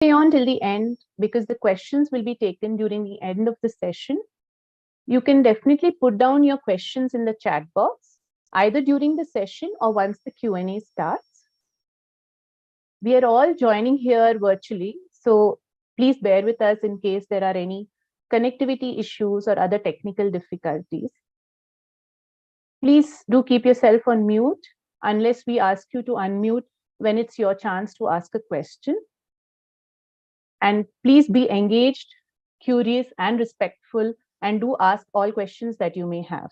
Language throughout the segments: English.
Stay on till the end because the questions will be taken during the end of the session. You can definitely put down your questions in the chat box, either during the session or once the Q&A starts. We are all joining here virtually, so please bear with us in case there are any connectivity issues or other technical difficulties. Please do keep yourself on mute unless we ask you to unmute when it's your chance to ask a question. And please be engaged, curious, and respectful, and do ask all questions that you may have.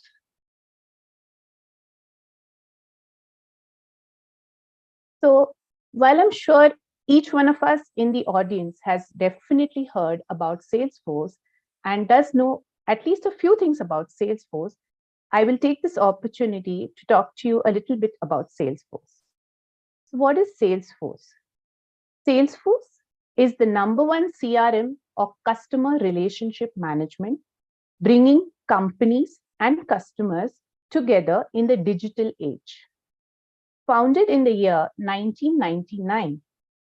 So while I'm sure each one of us in the audience has definitely heard about Salesforce and does know at least a few things about Salesforce, I will take this opportunity to talk to you a little bit about Salesforce. So what is Salesforce? Salesforce is the #1 CRM of customer relationship management, bringing companies and customers together in the digital age. Founded in the year 1999,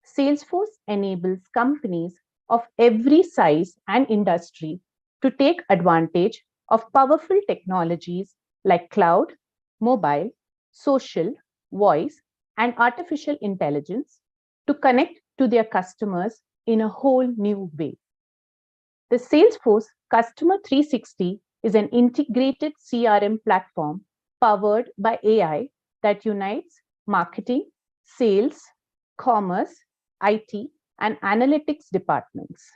Salesforce enables companies of every size and industry to take advantage of powerful technologies like cloud, mobile, social, voice, and artificial intelligence to connect to their customers in a whole new way. The Salesforce Customer 360 is an integrated CRM platform powered by AI that unites marketing, sales, commerce, IT, and analytics departments.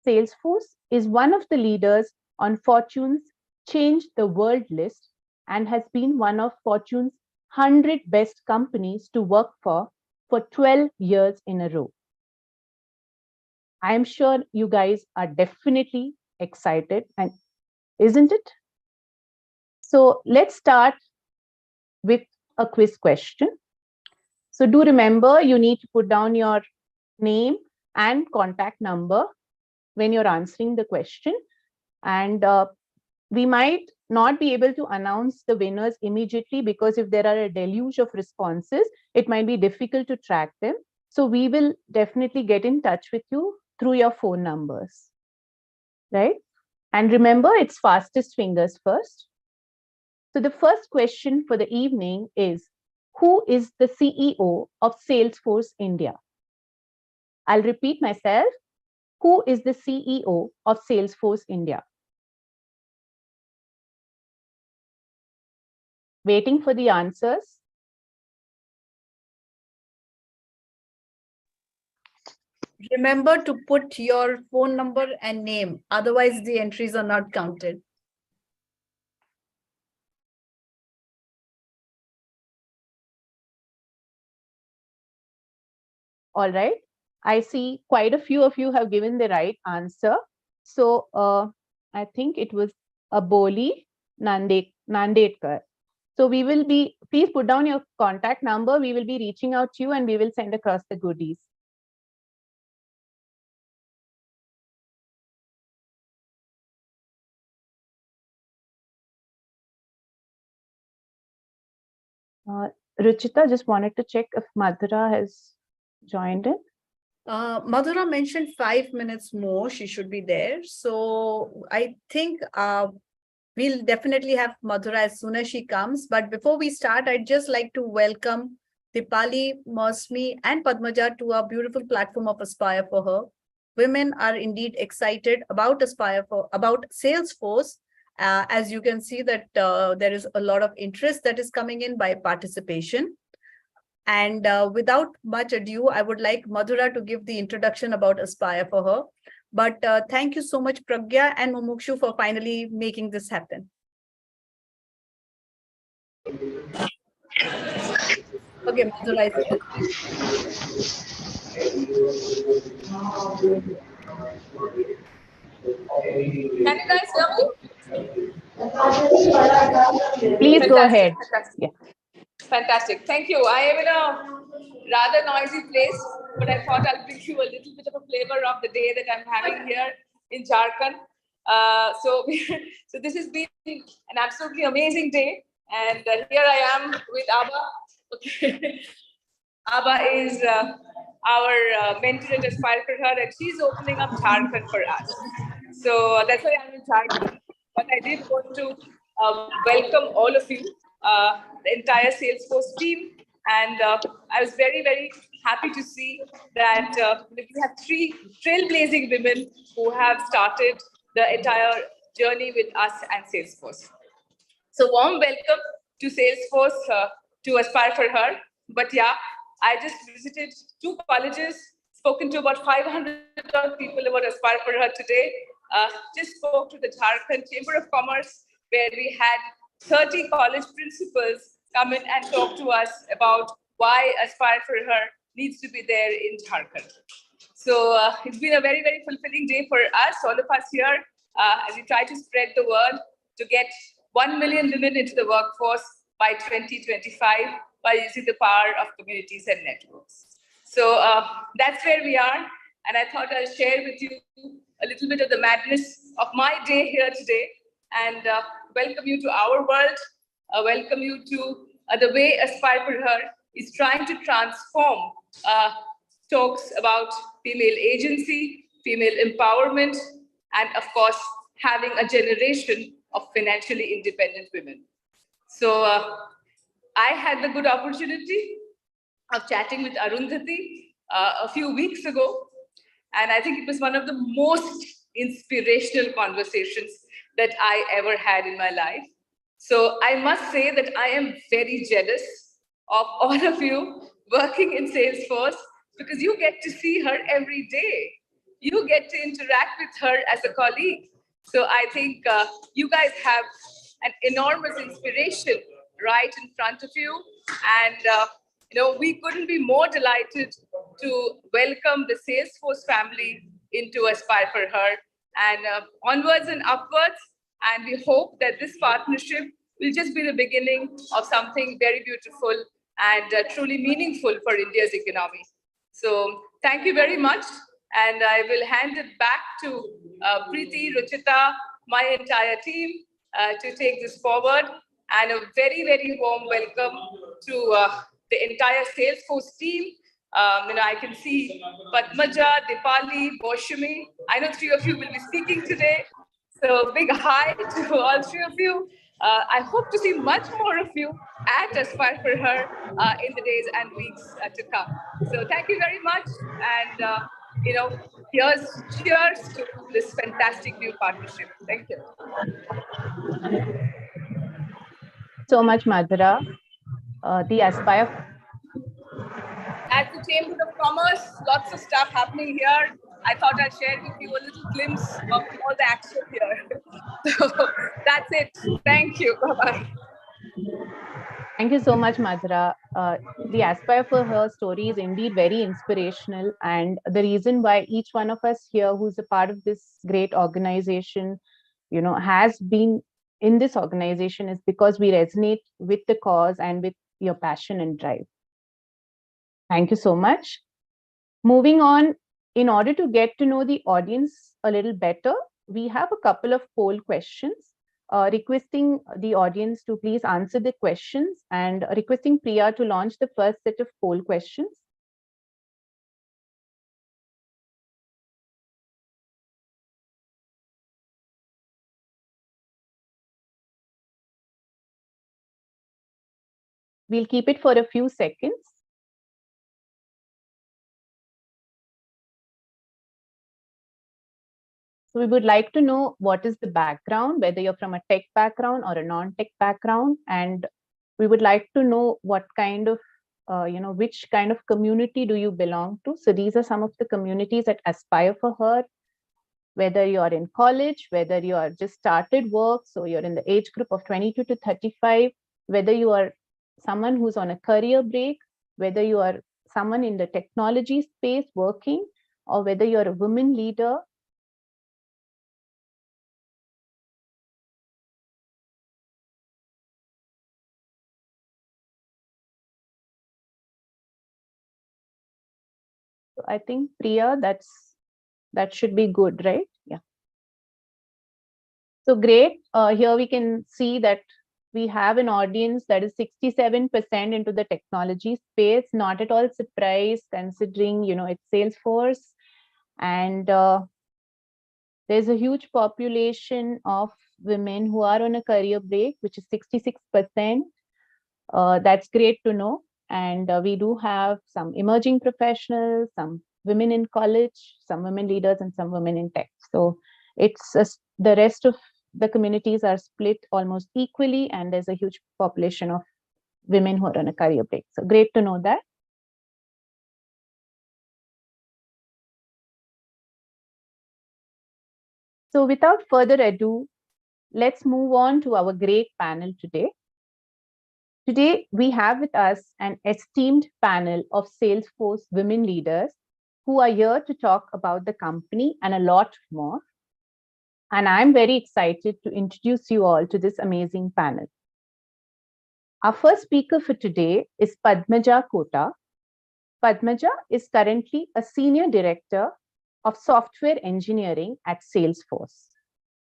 Salesforce is one of the leaders on Fortune's Change the World list and has been one of Fortune's 100 best companies to work for 12 years in a row. I am sure you guys are definitely excited, and isn't it? So let's start with a quiz question. So do remember, you need to put down your name and contact number when you're answering the question. And we might not be able to announce the winners immediately because if there are a deluge of responses, it might be difficult to track them. So we will definitely get in touch with you through your phone numbers, right? And remember, it's fastest fingers first. So the first question for the evening is, who is the CEO of Salesforce India? I'll repeat myself. Who is the CEO of Salesforce India? Waiting for the answers. Remember to put your phone number and name, otherwise the entries are not counted. All right. I see quite a few of you have given the right answer. So I think it was Aboli Nandekar. So we will be, please put down your contact number. We will be reaching out to you and we will send across the goodies. Ruchita, just wanted to check if Madhura has joined in. Madhura mentioned 5 minutes more. She should be there. So I think we'll definitely have Madhura as soon as she comes. But before we start, I'd just like to welcome Dipali, Mosmi, and Padmaja to our beautiful platform of Aspire for Her. Women are indeed excited about Salesforce. As you can see that there is a lot of interest that is coming in by participation. And without much ado, I would like Madhura to give the introduction about Aspire for Her. But thank you so much, Pragya and Mumukshu, for finally making this happen. Okay, Madhura. Can you guys hear me? Please go ahead. Fantastic. Yeah. Fantastic. Thank you. I am in a rather noisy place, but I thought I'll bring you a little bit of a flavor of the day that I'm having here in Jharkhand. So this has been an absolutely amazing day. And here I am with Abba. Okay. Abba is our mentor at Aspire for Her, and she's opening up Jharkhand for us. So that's why I'm in Jharkhand. But I did want to welcome all of you, the entire Salesforce team. And I was very, very happy to see that we have 3 trailblazing women who have started the entire journey with us and Salesforce. So warm welcome to Salesforce, to Aspire for Her. But yeah, I just visited 2 colleges, spoken to about 500 people about Aspire for Her today. Just spoke to the Jharkhand Chamber of Commerce, where we had 30 college principals come in and talk to us about why Aspire for Her needs to be there in Jharkhand. So it's been a very, very fulfilling day for us, all of us here, as we try to spread the word to get 1 million women into the workforce by 2025 by using the power of communities and networks. So that's where we are. And I thought I'll share with you a little bit of the madness of my day here today and welcome you to our world, welcome you to the way Aspire for Her is trying to transform talks about female agency, female empowerment, and of course, having a generation of financially independent women. So I had the good opportunity of chatting with Arundhati a few weeks ago, and I think it was one of the most inspirational conversations that I ever had in my life. So I must say that I am very jealous of all of you working in Salesforce because you get to see her every day. You get to interact with her as a colleague. So I think you guys have an enormous inspiration right in front of you. And we couldn't be more delighted to welcome the Salesforce family into Aspire for Her and onwards and upwards. And we hope that this partnership will just be the beginning of something very beautiful and truly meaningful for India's economy. So thank you very much. And I will hand it back to Preeti, Ruchita, my entire team to take this forward. And a very, very warm welcome to the entire Salesforce team. I can see Padmaja, Dipali, Boshimi. I know 3 of you will be speaking today. So big hi to all 3 of you. I hope to see much more of you at Aspire for Her in the days and weeks to come. So thank you very much. And, here's cheers to this fantastic new partnership. Thank you. So much, Madhura. The Aspire. At the Chamber of Commerce, lots of stuff happening here. I thought I'd share with you a little glimpse of all the action here. So that's it. Thank you. Bye-bye. Thank you so much, Madhura. The Aspire for Her story is indeed very inspirational. And the reason why each one of us here who's a part of this great organization, has been in this organization is because we resonate with the cause and with your passion and drive. Thank you so much. Moving on, in order to get to know the audience a little better, we have a couple of poll questions. Requesting the audience to please answer the questions and requesting Priya to launch the first set of poll questions. We'll keep it for a few seconds. So we would like to know what is the background, whether you're from a tech background or a non-tech background, and we would like to know what kind of, which kind of community do you belong to. So these are some of the communities that Aspire for Her, whether you're in college, whether you are just started work, so you're in the age group of 22 to 35, whether you are someone who's on a career break, whether you are someone in the technology space working, or whether you're a women leader. So I think Priya, that should be good, right? Yeah. So great. Here we can see that we have an audience that is 67% into the technology space. Not at all surprised considering, it's Salesforce. And there's a huge population of women who are on a career break, which is 66%. That's great to know. And we do have some emerging professionals, some women in college, some women leaders, and some women in tech. So it's the rest of the communities are split almost equally, and there's a huge population of women who are on a career break. So great to know that. So without further ado, let's move on to our great panel today. Today, we have with us an esteemed panel of Salesforce women leaders who are here to talk about the company and a lot more. And I'm very excited to introduce you all to this amazing panel. Our first speaker for today is Padmaja Kota. Padmaja is currently a Senior Director of Software Engineering at Salesforce.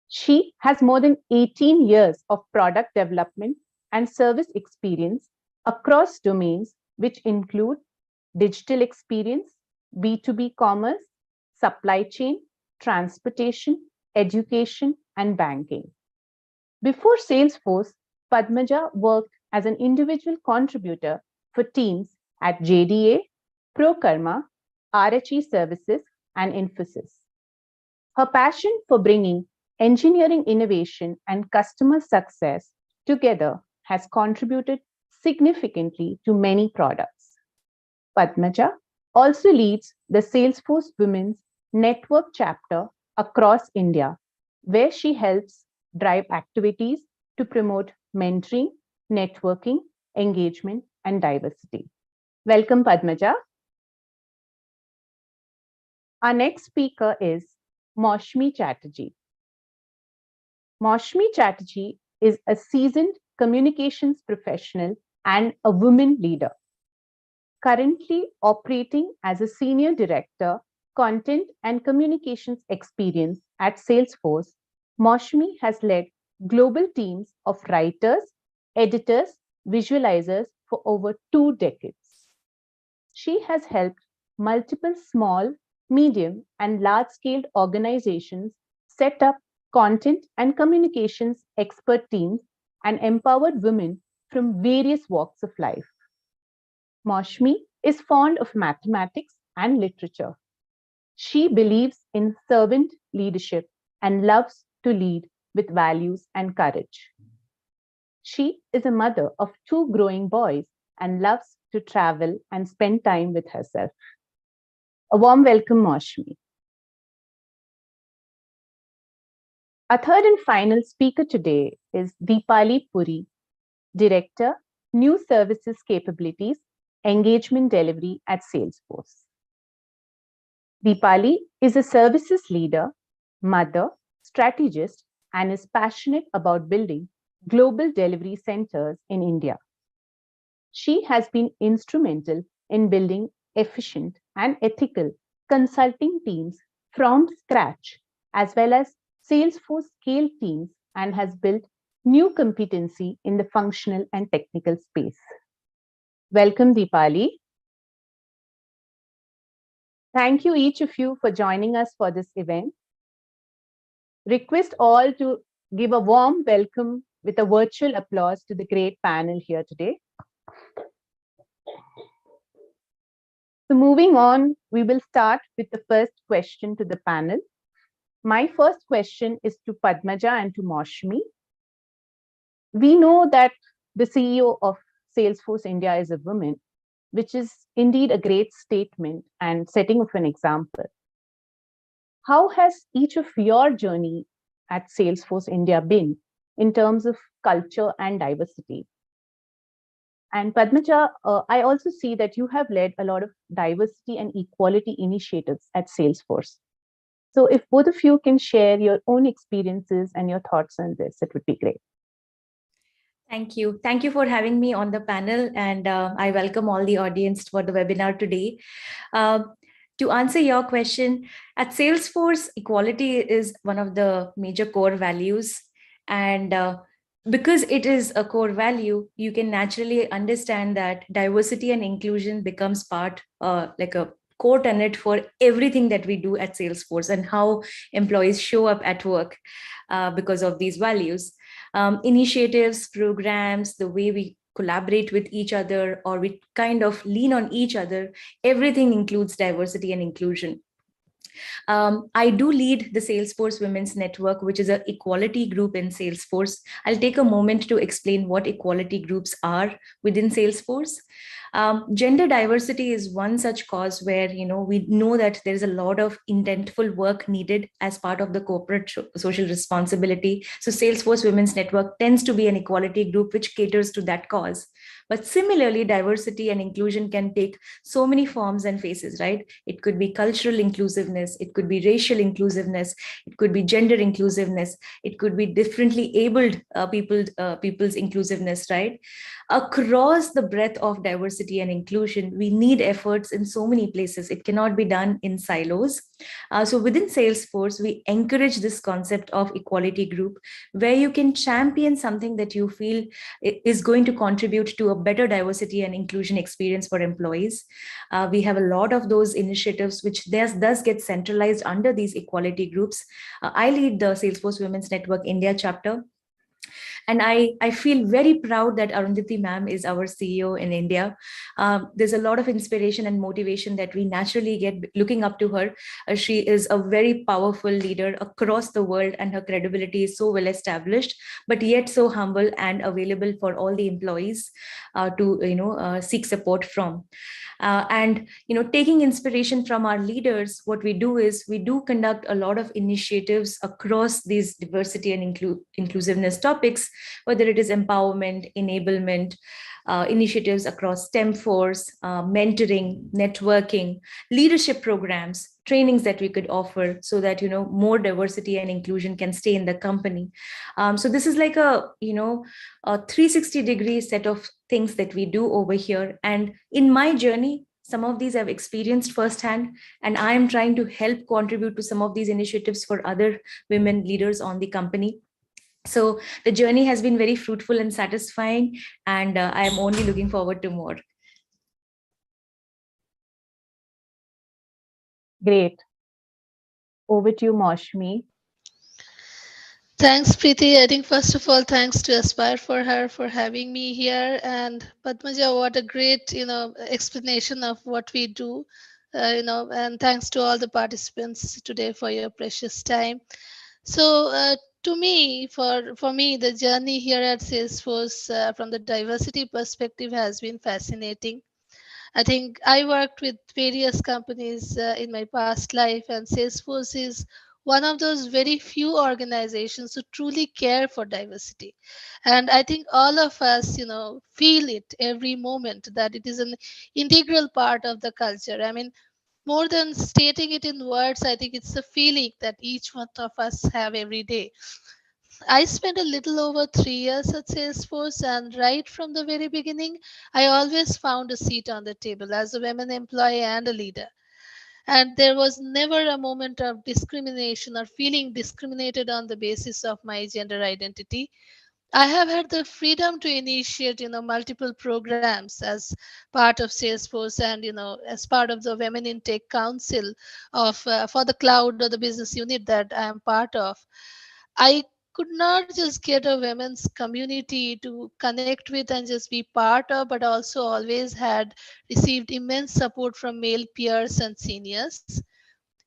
She has more than 18 years of product development and service experience across domains, which include digital experience, B2B commerce, supply chain, transportation, education, and banking. Before Salesforce, Padmaja worked as an individual contributor for teams at JDA, ProKarma, RHE Services, and Infosys. Her passion for bringing engineering innovation and customer success together has contributed significantly to many products. Padmaja also leads the Salesforce Women's Network chapter across India, where she helps drive activities to promote mentoring, networking, engagement, and diversity. Welcome, Padmaja. Our next speaker is Maushmi Chatterjee. Maushmi Chatterjee is a seasoned communications professional and a woman leader. Currently operating as a Senior Director, Content and Communications Experience at Salesforce, Maushmi has led global teams of writers, editors, visualizers for over 2 decades. She has helped multiple small, medium, and large-scale organizations set up content and communications expert teams and empowered women from various walks of life. Maushmi is fond of mathematics and literature. She believes in servant leadership and loves to lead with values and courage. She is a mother of 2 growing boys and loves to travel and spend time with herself. A warm welcome, Maushmi. Our third and final speaker today is Deepali Puri, Director, New Services Capabilities, Engagement Delivery at Salesforce. Deepali is a services leader, mother, strategist, and is passionate about building global delivery centers in India. She has been instrumental in building efficient and ethical consulting teams from scratch, as well as Salesforce scale teams, and has built new competency in the functional and technical space. Welcome, Deepali. Thank you, each of you, for joining us for this event. Request all to give a warm welcome with a virtual applause to the great panel here today. So moving on, we will start with the first question to the panel. My first question is to Padmaja and to Maushmi. We know that the CEO of Salesforce India is a woman, which is indeed a great statement and setting of an example. How has each of your journey at Salesforce India been in terms of culture and diversity? And Padmaja, I also see that you have led a lot of diversity and equality initiatives at Salesforce. So if both of you can share your own experiences and your thoughts on this, it would be great. Thank you. Thank you for having me on the panel, and I welcome all the audience for the webinar today. To answer your question, at Salesforce, equality is one of the major core values, and because it is a core value, you can naturally understand that diversity and inclusion becomes part, like a core tenet for everything that we do at Salesforce and how employees show up at work because of these values. Initiatives, programs, the way we collaborate with each other or we kind of lean on each other, everything includes diversity and inclusion. I do lead the Salesforce Women's Network, which is an equality group in Salesforce. I'll take a moment to explain what equality groups are within Salesforce. Gender diversity is one such cause where we know that there is a lot of intentful work needed as part of the corporate social responsibility. So Salesforce Women's Network tends to be an equality group which caters to that cause. But similarly, diversity and inclusion can take so many forms and faces, right? It could be cultural inclusiveness, it could be racial inclusiveness, it could be gender inclusiveness, it could be differently abled people's inclusiveness, right? Across the breadth of diversity and inclusion, we need efforts in so many places. It cannot be done in silos. So within Salesforce, we encourage this concept of equality group, where you can champion something that you feel is going to contribute to a better diversity and inclusion experience for employees. We have a lot of those initiatives which does get centralized under these equality groups. I lead the Salesforce Women's Network India chapter. And I feel very proud that Arundhati ma'am is our CEO in India. There's a lot of inspiration and motivation that we naturally get looking up to her. She is a very powerful leader across the world, and her credibility is so well established, but yet so humble and available for all the employees to seek support from. And taking inspiration from our leaders, what we do is we do conduct a lot of initiatives across these diversity and inclusiveness topics, whether it is empowerment, enablement, initiatives across STEM force, mentoring, networking, leadership programs, trainings that we could offer so that more diversity and inclusion can stay in the company. So this is like a 360-degree set of things that we do over here. And in my journey, some of these I've experienced firsthand, and I am trying to help contribute to some of these initiatives for other women leaders on the company. So the journey has been very fruitful and satisfying, and I am only looking forward to more. Great. Over to you, Maushmi. Thanks, Preeti. I think first of all, thanks to Aspire for her for having me here, and Padmaja, what a great explanation of what we do, and thanks to all the participants today for your precious time. So, to me, for me, the journey here at Salesforce from the diversity perspective has been fascinating. I think I worked with various companies in my past life, and Salesforce is one of those very few organizations who truly care for diversity. And I think all of us, feel it every moment that it is an integral part of the culture. I mean, more than stating it in words, I think it's a feeling that each one of us have every day. I spent a little over 3 years at Salesforce, and right from the very beginning, I always found a seat on the table as a women employee and a leader. And there was never a moment of discrimination or feeling discriminated on the basis of my gender identity. I have had the freedom to initiate, multiple programs as part of Salesforce, and as part of the Women in Tech Council of for the cloud or the business unit that I am part of. I could not just get a women's community to connect with and just be part of, but also always had received immense support from male peers and seniors.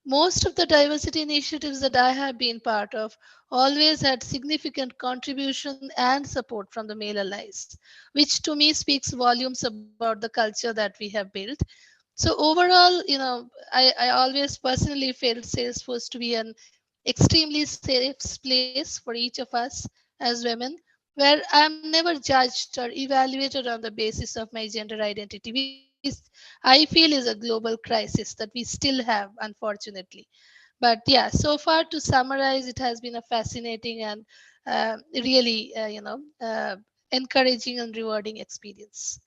Most of the diversity initiatives that I have been part of always had significant contribution and support from the male allies, which to me speaks volumes about the culture that we have built. So overall, I always personally felt Salesforce to be an extremely safe place for each of us as women, where I am never judged or evaluated on the basis of my gender identity, which I feel is a global crisis that we still have, unfortunately. But yeah, so far to summarize, it has been a fascinating and really, encouraging and rewarding experience.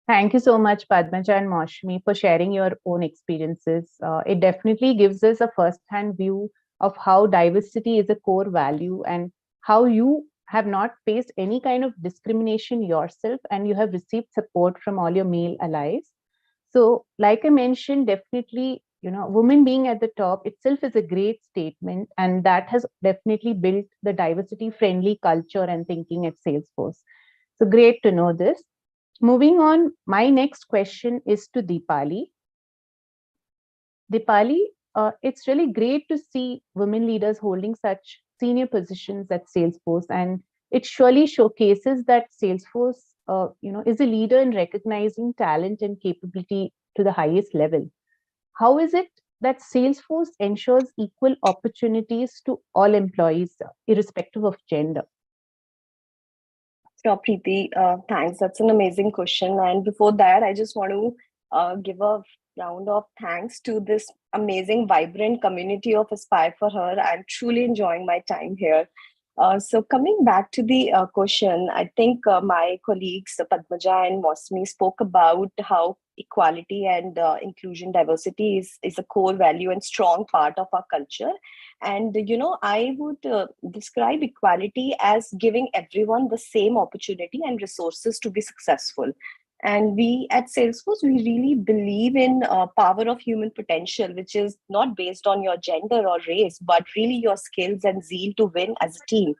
Thank you so much, Padmaja and Maushmi, for sharing your own experiences. It definitely gives us a first-hand view of how diversity is a core value and how you have not faced any kind of discrimination yourself and you have received support from all your male allies. So, like I mentioned, definitely, women being at the top itself is a great statement, and that has definitely built the diversity friendly culture and thinking at Salesforce. So, great to know this. Moving on, my next question is to Deepali. Deepali, it's really great to see women leaders holding such senior positions at Salesforce, and it surely showcases that Salesforce, is a leader in recognizing talent and capability to the highest level. How is it that Salesforce ensures equal opportunities to all employees, irrespective of gender? Sure, Preeti. Thanks. That's an amazing question. And before that, I just want to give a round of thanks to this amazing, vibrant community of Aspire for Her. I'm truly enjoying my time here. So coming back to the question, I think my colleagues Padmaja and Mosmi spoke about how equality and inclusion, diversity is a core value and strong part of our culture. And I would describe equality as giving everyone the same opportunity and resources to be successful. And we at Salesforce, we really believe in power of human potential, which is not based on your gender or race, but really your skills and zeal to win as a team.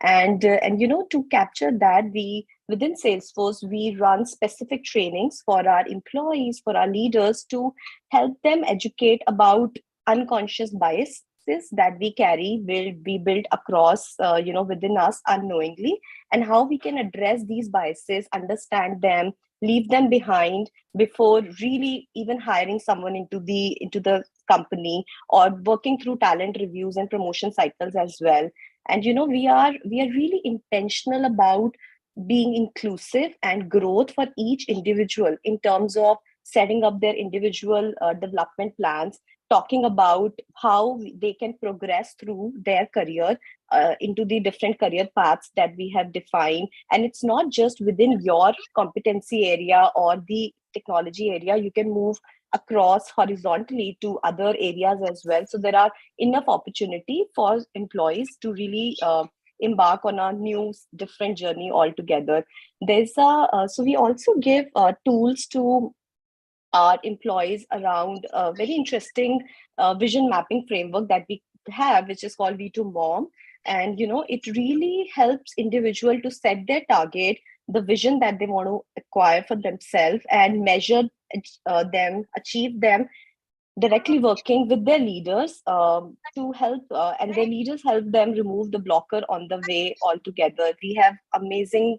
And to capture that, we within Salesforce, we run specific trainings for our employees, for our leaders, to help them educate about unconscious bias that we carry will be built across within us unknowingly, and how we can address these biases, understand them, leave them behind before really even hiring someone into the company, or working through talent reviews and promotion cycles as well. And we are really intentional about being inclusive and growth for each individual in terms of setting up their individual development plans, talking about how they can progress through their career into the different career paths that we have defined. And it's not just within your competency area or the technology area, you can move across horizontally to other areas as well. So there are enough opportunity for employees to really embark on a new different journey altogether. So we also give tools to our employees around a very interesting vision mapping framework that we have, which is called V2Mom. And it really helps individual to set their target, the vision that they want to acquire for themselves, and measure them, achieve them, directly working with their leaders to help, and their leaders help them remove the blocker on the way altogether. We have amazing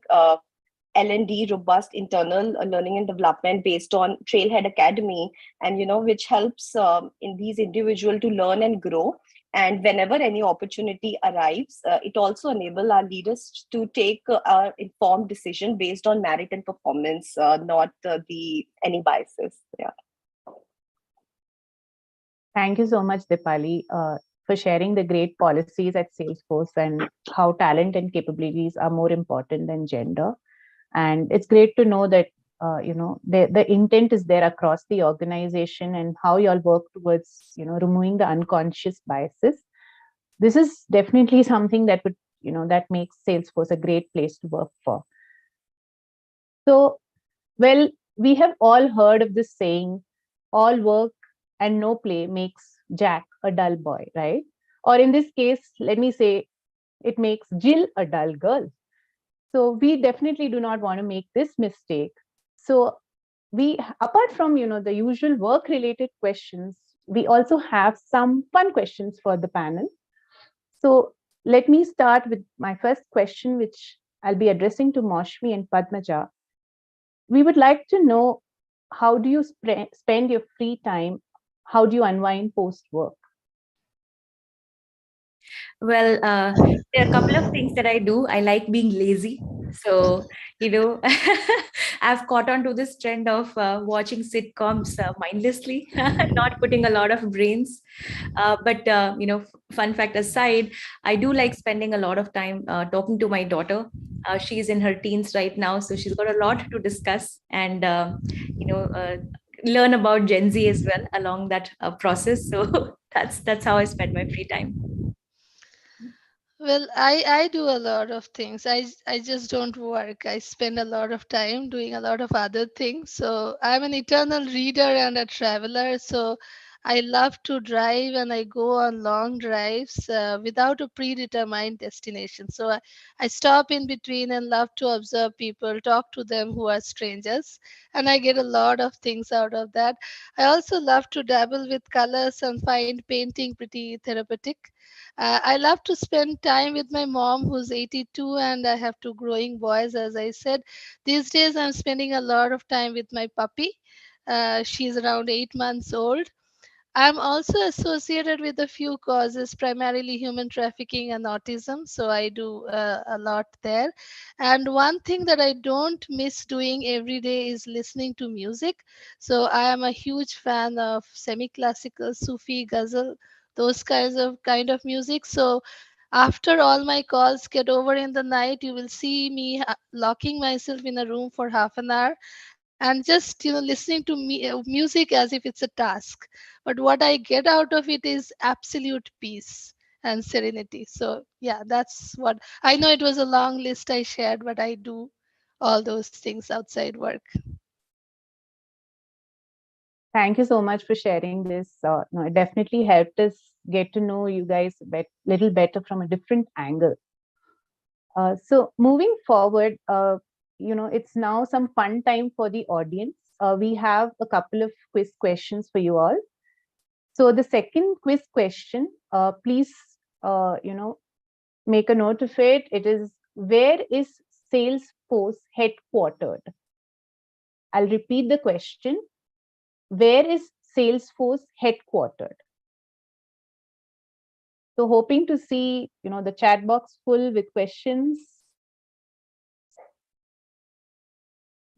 L&D, robust internal learning and development based on Trailhead Academy, and which helps in these individual to learn and grow. And whenever any opportunity arrives, it also enable our leaders to take our informed decision based on merit and performance, not any biases. Yeah. Thank you so much, Dipali, for sharing the great policies at Salesforce and how talent and capabilities are more important than gender. And it's great to know that the intent is there across the organization, and how you all work towards removing the unconscious biases. This is definitely something that would that makes Salesforce a great place to work for. So, well, we have all heard of this saying, all work and no play makes Jack a dull boy, right? Or in this case, let me say, it makes Jill a dull girl. So we definitely do not want to make this mistake. So we, apart from the usual work related questions, we also have some fun questions for the panel. So let me start with my first question, which I'll be addressing to Moshmi and Padmaja. We would like to know, how do you spend your free time? How do you unwind post work? Well, there are a couple of things that I do. I like being lazy. So, I've caught on to this trend of watching sitcoms mindlessly, not putting a lot of brains. But, fun fact aside, I do like spending a lot of time talking to my daughter. She's in her teens right now, so she's got a lot to discuss and, learn about Gen Z as well along that process. So that's how I spend my free time. Well, I do a lot of things. I just don't work. I spend a lot of time doing a lot of other things. So I'm an eternal reader and a traveler. So I love to drive and I go on long drives without a predetermined destination. So I stop in between and love to observe people, talk to them who are strangers, and I get a lot of things out of that. I also love to dabble with colors and find painting pretty therapeutic. I love to spend time with my mom, who's 82, and I have two growing boys, as I said. These days, I'm spending a lot of time with my puppy. She's around 8 months old. I'm also associated with a few causes, primarily human trafficking and autism. So I do a lot there. And one thing that I don't miss doing every day is listening to music. So I am a huge fan of semi-classical, Sufi, ghazal, those kind of music. So after all my calls get over in the night, you will see me locking myself in a room for half an hour and just listening to music as if it's a task, but what I get out of it is absolute peace and serenity. So yeah, that's what I know. It was a long list I shared, but I do all those things outside work. Thank you so much for sharing this. No, it definitely helped us get to know you guys a little better from a different angle. So moving forward, it's now some fun time for the audience. We have a couple of quiz questions for you all. So the second quiz question, please, make a note of it. It is, where is Salesforce headquartered? I'll repeat the question. Where is Salesforce headquartered? So hoping to see, the chat box full with questions.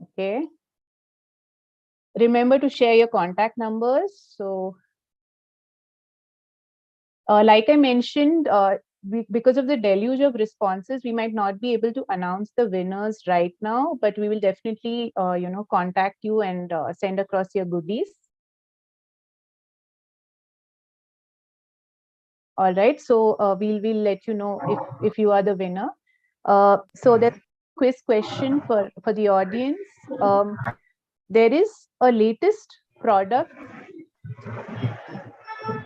Okay. Remember to share your contact numbers. So like I mentioned, because of the deluge of responses, we might not be able to announce the winners right now, but we will definitely, contact you and send across your goodies. All right. So we'll let you know if you are the winner. So the quiz question for the audience. There is a latest product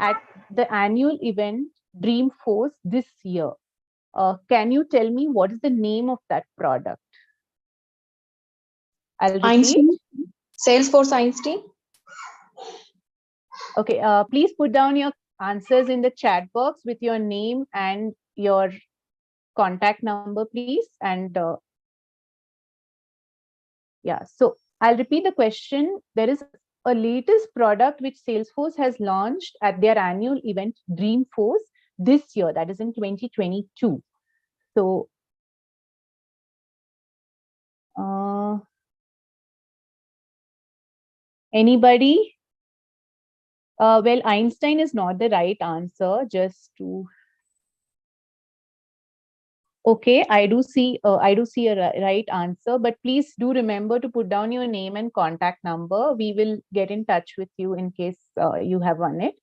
at the annual event Dreamforce this year. Can you tell me what is the name of that product? I'll repeat. Einstein. Salesforce Einstein. Okay, please put down your answers in the chat box with your name and your contact number, please. And yeah, so I'll repeat the question. There is a latest product which Salesforce has launched at their annual event Dreamforce this year, that is in 2022. So anybody? Well, Einstein is not the right answer. Just to okay, I do see a right answer, but please do remember to put down your name and contact number. We will get in touch with you in case you have won it.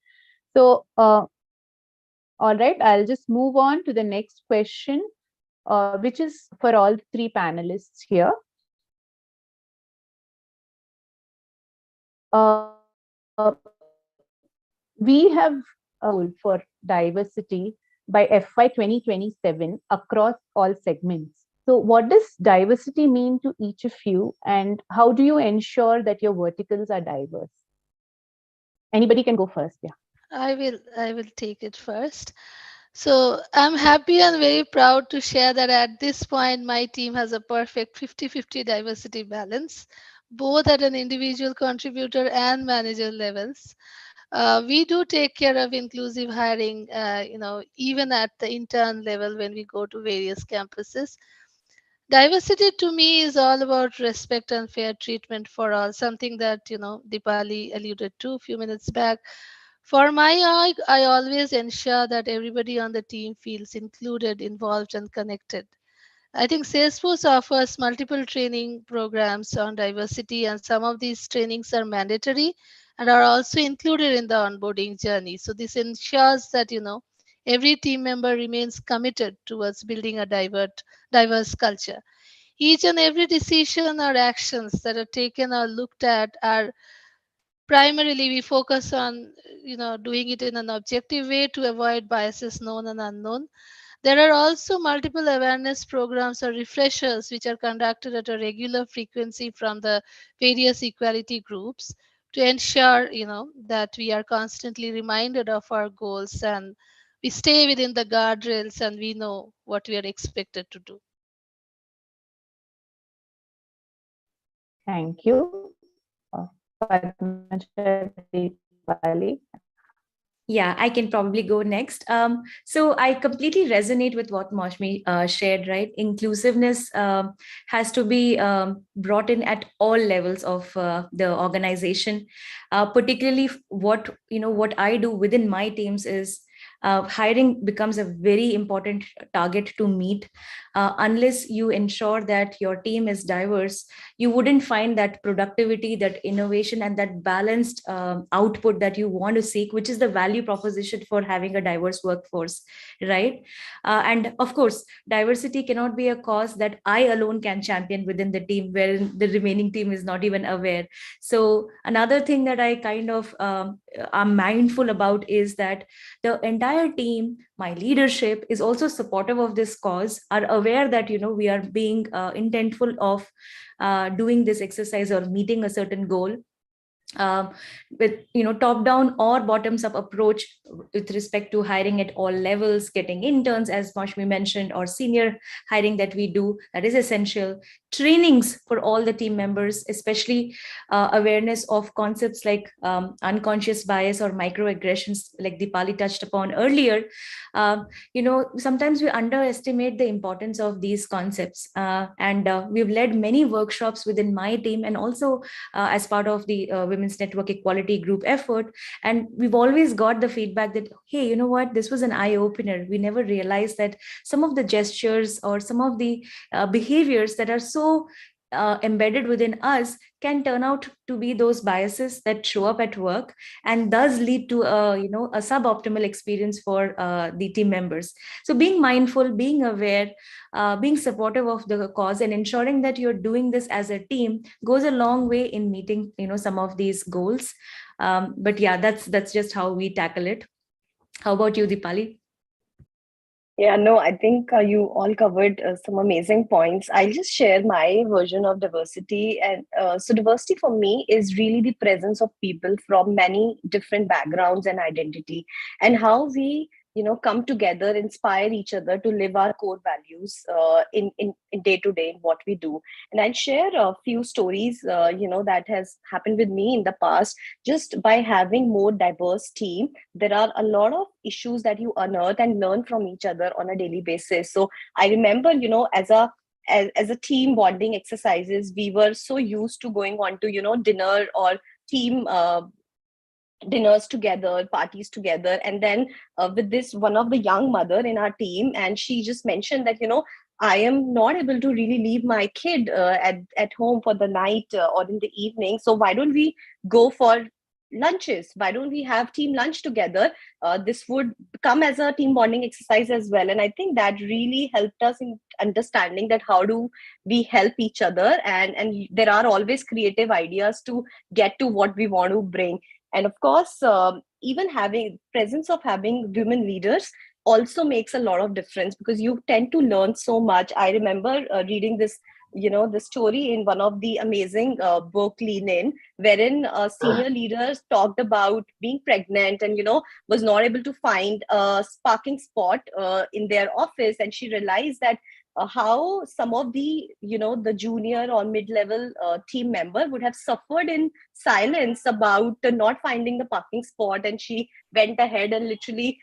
So, all right, I'll just move on to the next question, which is for all three panelists here. We have a goal for diversity by FY 2027 across all segments. So what does diversity mean to each of you, and how do you ensure that your verticals are diverse? Anybody can go first. Yeah. I will take it first. So I'm happy and very proud to share that at this point, my team has a perfect 50-50 diversity balance, both at an individual contributor and manager levels. We do take care of inclusive hiring, even at the intern level when we go to various campuses. Diversity to me is all about respect and fair treatment for all, something that, Dipali alluded to a few minutes back. For my eye, I always ensure that everybody on the team feels included, involved, and connected. I think Salesforce offers multiple training programs on diversity, and some of these trainings are mandatory and are also included in the onboarding journey. So this ensures that, every team member remains committed towards building a diverse culture. Each and every decision or actions that are taken or looked at are primarily we focus on doing it in an objective way to avoid biases known and unknown. There are also multiple awareness programs or refreshers which are conducted at a regular frequency from the various equality groups to ensure that we are constantly reminded of our goals and we stay within the guardrails and we know what we are expected to do. Thank you, Padmaja. Yeah, I can probably go next. So I completely resonate with what Mashmi shared, right? Inclusiveness has to be brought in at all levels of the organization. Particularly what I do within my teams is hiring becomes a very important target to meet. Unless you ensure that your team is diverse, you wouldn't find that productivity, that innovation, and that balanced output that you want to seek, which is the value proposition for having a diverse workforce, right? And of course, diversity cannot be a cause that I alone can champion within the team, where the remaining team is not even aware. So another thing that I kind of am mindful about is that the entire team, my leadership, is also supportive of this cause, are aware that we are being intentful of doing this exercise or meeting a certain goal, with top down or bottoms up approach with respect to hiring at all levels, getting interns as Mashmi mentioned, or senior hiring that we do, that is essential. Trainings for all the team members, especially awareness of concepts like unconscious bias or microaggressions, like Dipali touched upon earlier. Sometimes we underestimate the importance of these concepts, and we've led many workshops within my team and also as part of the Women's Network Equality Group effort. And we've always got the feedback that, hey, you know what, this was an eye opener. We never realized that some of the gestures or some of the behaviors that are so embedded within us can turn out to be those biases that show up at work and does lead to a suboptimal experience for the team members. So being mindful, being aware, being supportive of the cause, and ensuring that you're doing this as a team goes a long way in meeting some of these goals. But yeah, that's just how we tackle it. How about you, Dipali? Yeah, no, I think you all covered some amazing points. I'll just share my version of diversity. And so, diversity for me is really the presence of people from many different backgrounds and identity, and how we, come together, inspire each other to live our core values in day to day in what we do. And I'll share a few stories, that has happened with me in the past. Just by having more diverse team, there are a lot of issues that you unearth and learn from each other on a daily basis. So I remember, as a team bonding exercises, we were so used to going on to, dinner or team dinners together, parties together. And then with this, one of the young mother in our team, and she just mentioned that, I am not able to really leave my kid at home for the night or in the evening. So why don't we go for lunches? Why don't we have team lunch together? This would come as a team bonding exercise as well. And I think that really helped us in understanding that how do we help each other, and there are always creative ideas to get to what we want to bring. And of course, even having presence of having women leaders also makes a lot of difference, because you tend to learn so much. I remember reading this, the story in one of the amazing book Lean In, wherein senior leaders talked about being pregnant and, was not able to find a parking spot in their office. And she realized that how some of the the junior or mid-level team member would have suffered in silence about not finding the parking spot, and she went ahead and literally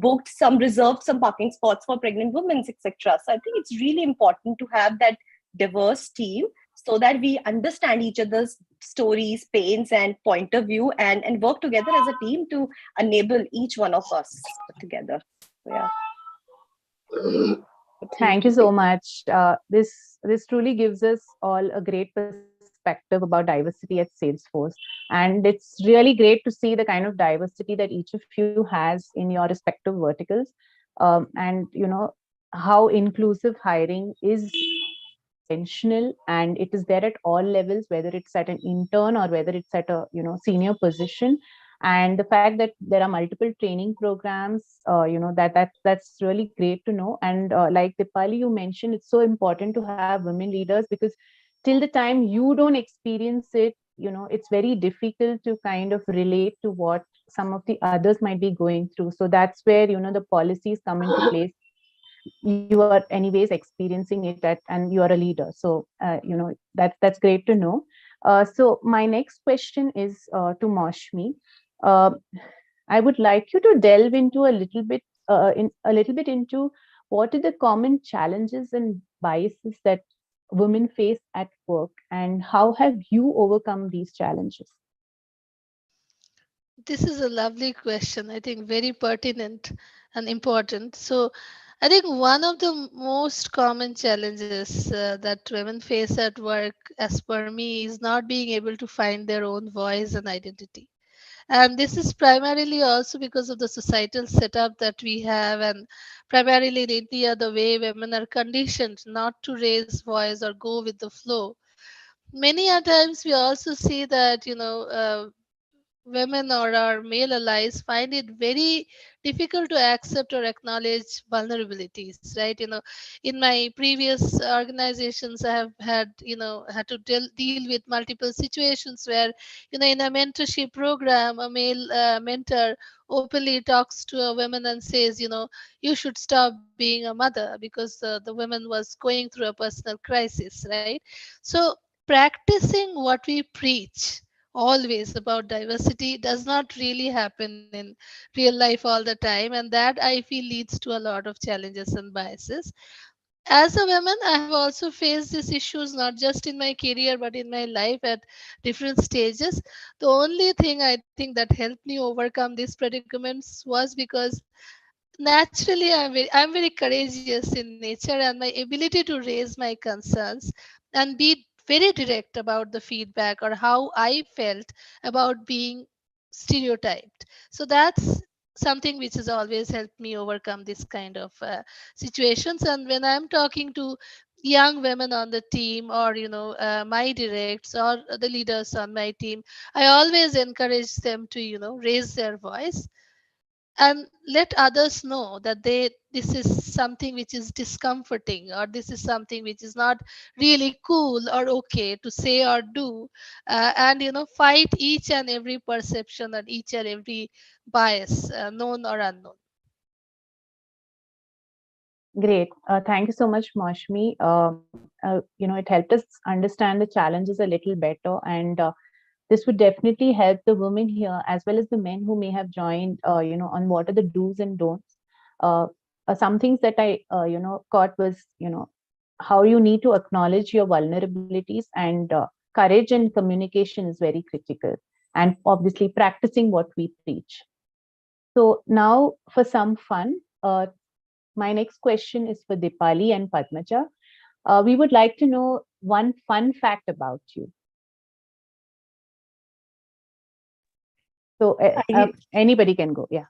booked some, reserved some parking spots for pregnant women, etc. So I think it's really important to have that diverse team, so that we understand each other's stories, pains, and point of view, and work together as a team to enable each one of us together. So, yeah. Thank you so much. This truly gives us all a great perspective perspective about diversity at Salesforce. And it's really great to see the kind of diversity that each of you has in your respective verticals. And, how inclusive hiring is intentional, and it is there at all levels, whether it's at an intern or whether it's at a senior position. And the fact that there are multiple training programs, that's really great to know. And like Dipali, you mentioned, it's so important to have women leaders, because till the time you don't experience it, it's very difficult to kind of relate to what some of the others might be going through. So that's where the policies come into place. You are anyways experiencing it and you are a leader, so that's great to know. So my next question is to Moshmi. uh, I would like you to delve into a little bit into what are the common challenges and biases that women face at work, and how have you overcome these challenges? This is a lovely question. I think very pertinent and important. So, I think one of the most common challenges that women face at work, as per me, is not being able to find their own voice and identity. And this is primarily also because of the societal setup that we have, and primarily in India, the way women are conditioned not to raise voice or go with the flow. Many a times we also see that women or our male allies find it very difficult to accept or acknowledge vulnerabilities, right? In my previous organizations, I have had to deal with multiple situations where, in a mentorship program, a male mentor openly talks to a woman and says, you should stop being a mother, because the woman was going through a personal crisis, right? So practicing what we preach always about diversity does not really happen in real life all the time, and that I feel leads to a lot of challenges and biases. As a woman, I have also faced these issues not just in my career but in my life at different stages. The only thing I think that helped me overcome these predicaments was because naturally I'm very courageous in nature, and my ability to raise my concerns and be very direct about the feedback or how I felt about being stereotyped. So that's something which has always helped me overcome this kind of situations. And when I'm talking to young women on the team, or my directs or the leaders on my team, I always encourage them to raise their voice and let others know that this is something which is discomforting, or this is something which is not really cool or okay to say or do. And fight each and every perception and each and every bias, known or unknown. Great. Thank you so much, Moshmi. It helped us understand the challenges a little better, and this would definitely help the women here as well as the men who may have joined, on what are the do's and don'ts. Some things that I, caught was, how you need to acknowledge your vulnerabilities, and courage and communication is very critical, and obviously practicing what we preach. So now for some fun, my next question is for Dipali and Padmaja. We would like to know one fun fact about you. So anybody can go. Yeah.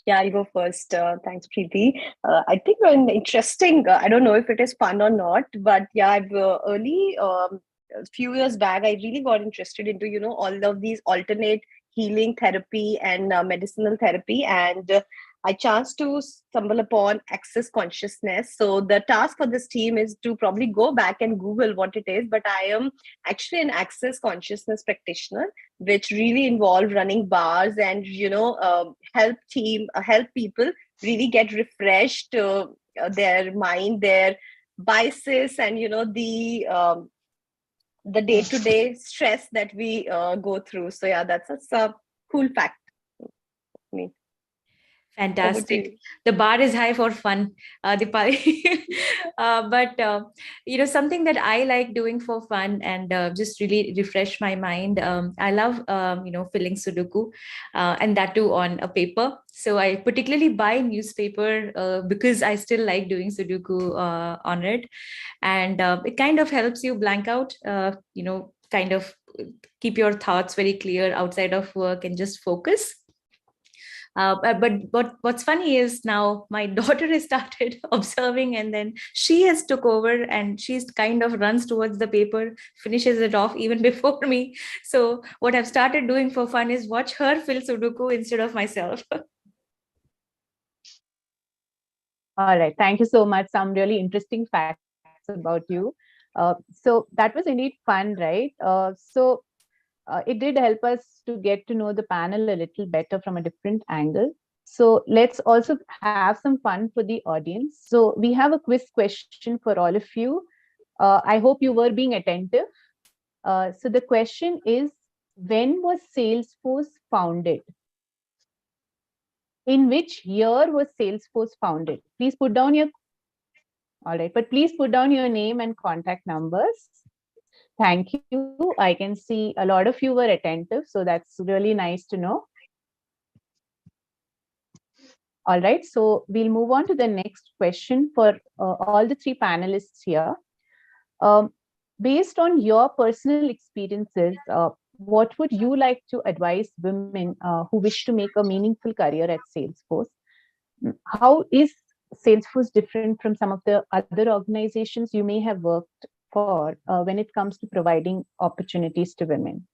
Yeah, I'll go first. Thanks, Preeti. I think an interesting, I don't know if it is fun or not, but yeah, a few years back, I really got interested into, all of these alternate healing therapy and medicinal therapy. And I chanced to stumble upon access consciousness. So the task for this team is to probably go back and Google what it is. But I am actually an access consciousness practitioner, which really involve running bars and help people really get refreshed, their mind, their biases, and the day-to-day stress that we go through. So yeah, that's a cool fact for me. Over to you. Fantastic. The bar is high for fun, Dipali. But something that I like doing for fun and just really refresh my mind. I love filling Sudoku, and that too on a paper. So I particularly buy newspaper because I still like doing Sudoku on it, and it kind of helps you blank out, kind of keep your thoughts very clear outside of work and just focus. But what's funny is now my daughter has started observing, and then she has took over, and she's kind of runs towards the paper, finishes it off even before me. So what I've started doing for fun is watch her fill Sudoku instead of myself. All right. Thank you so much. Some really interesting facts about you. So that was indeed fun, right? It did help us to get to know the panel a little better from a different angle. So let's also have some fun for the audience. So we have a quiz question for all of you. I hope you were being attentive. So the question is, when was Salesforce founded? In which year was Salesforce founded? Please put down your, all right, but please put down your name and contact numbers. Thank you. I can see a lot of you were attentive, so that's really nice to know. All right, so we'll move on to the next question for all the three panelists here. Based on your personal experiences, what would you like to advise women who wish to make a meaningful career at Salesforce? How is Salesforce different from some of the other organizations you may have worked for when it comes to providing opportunities to women?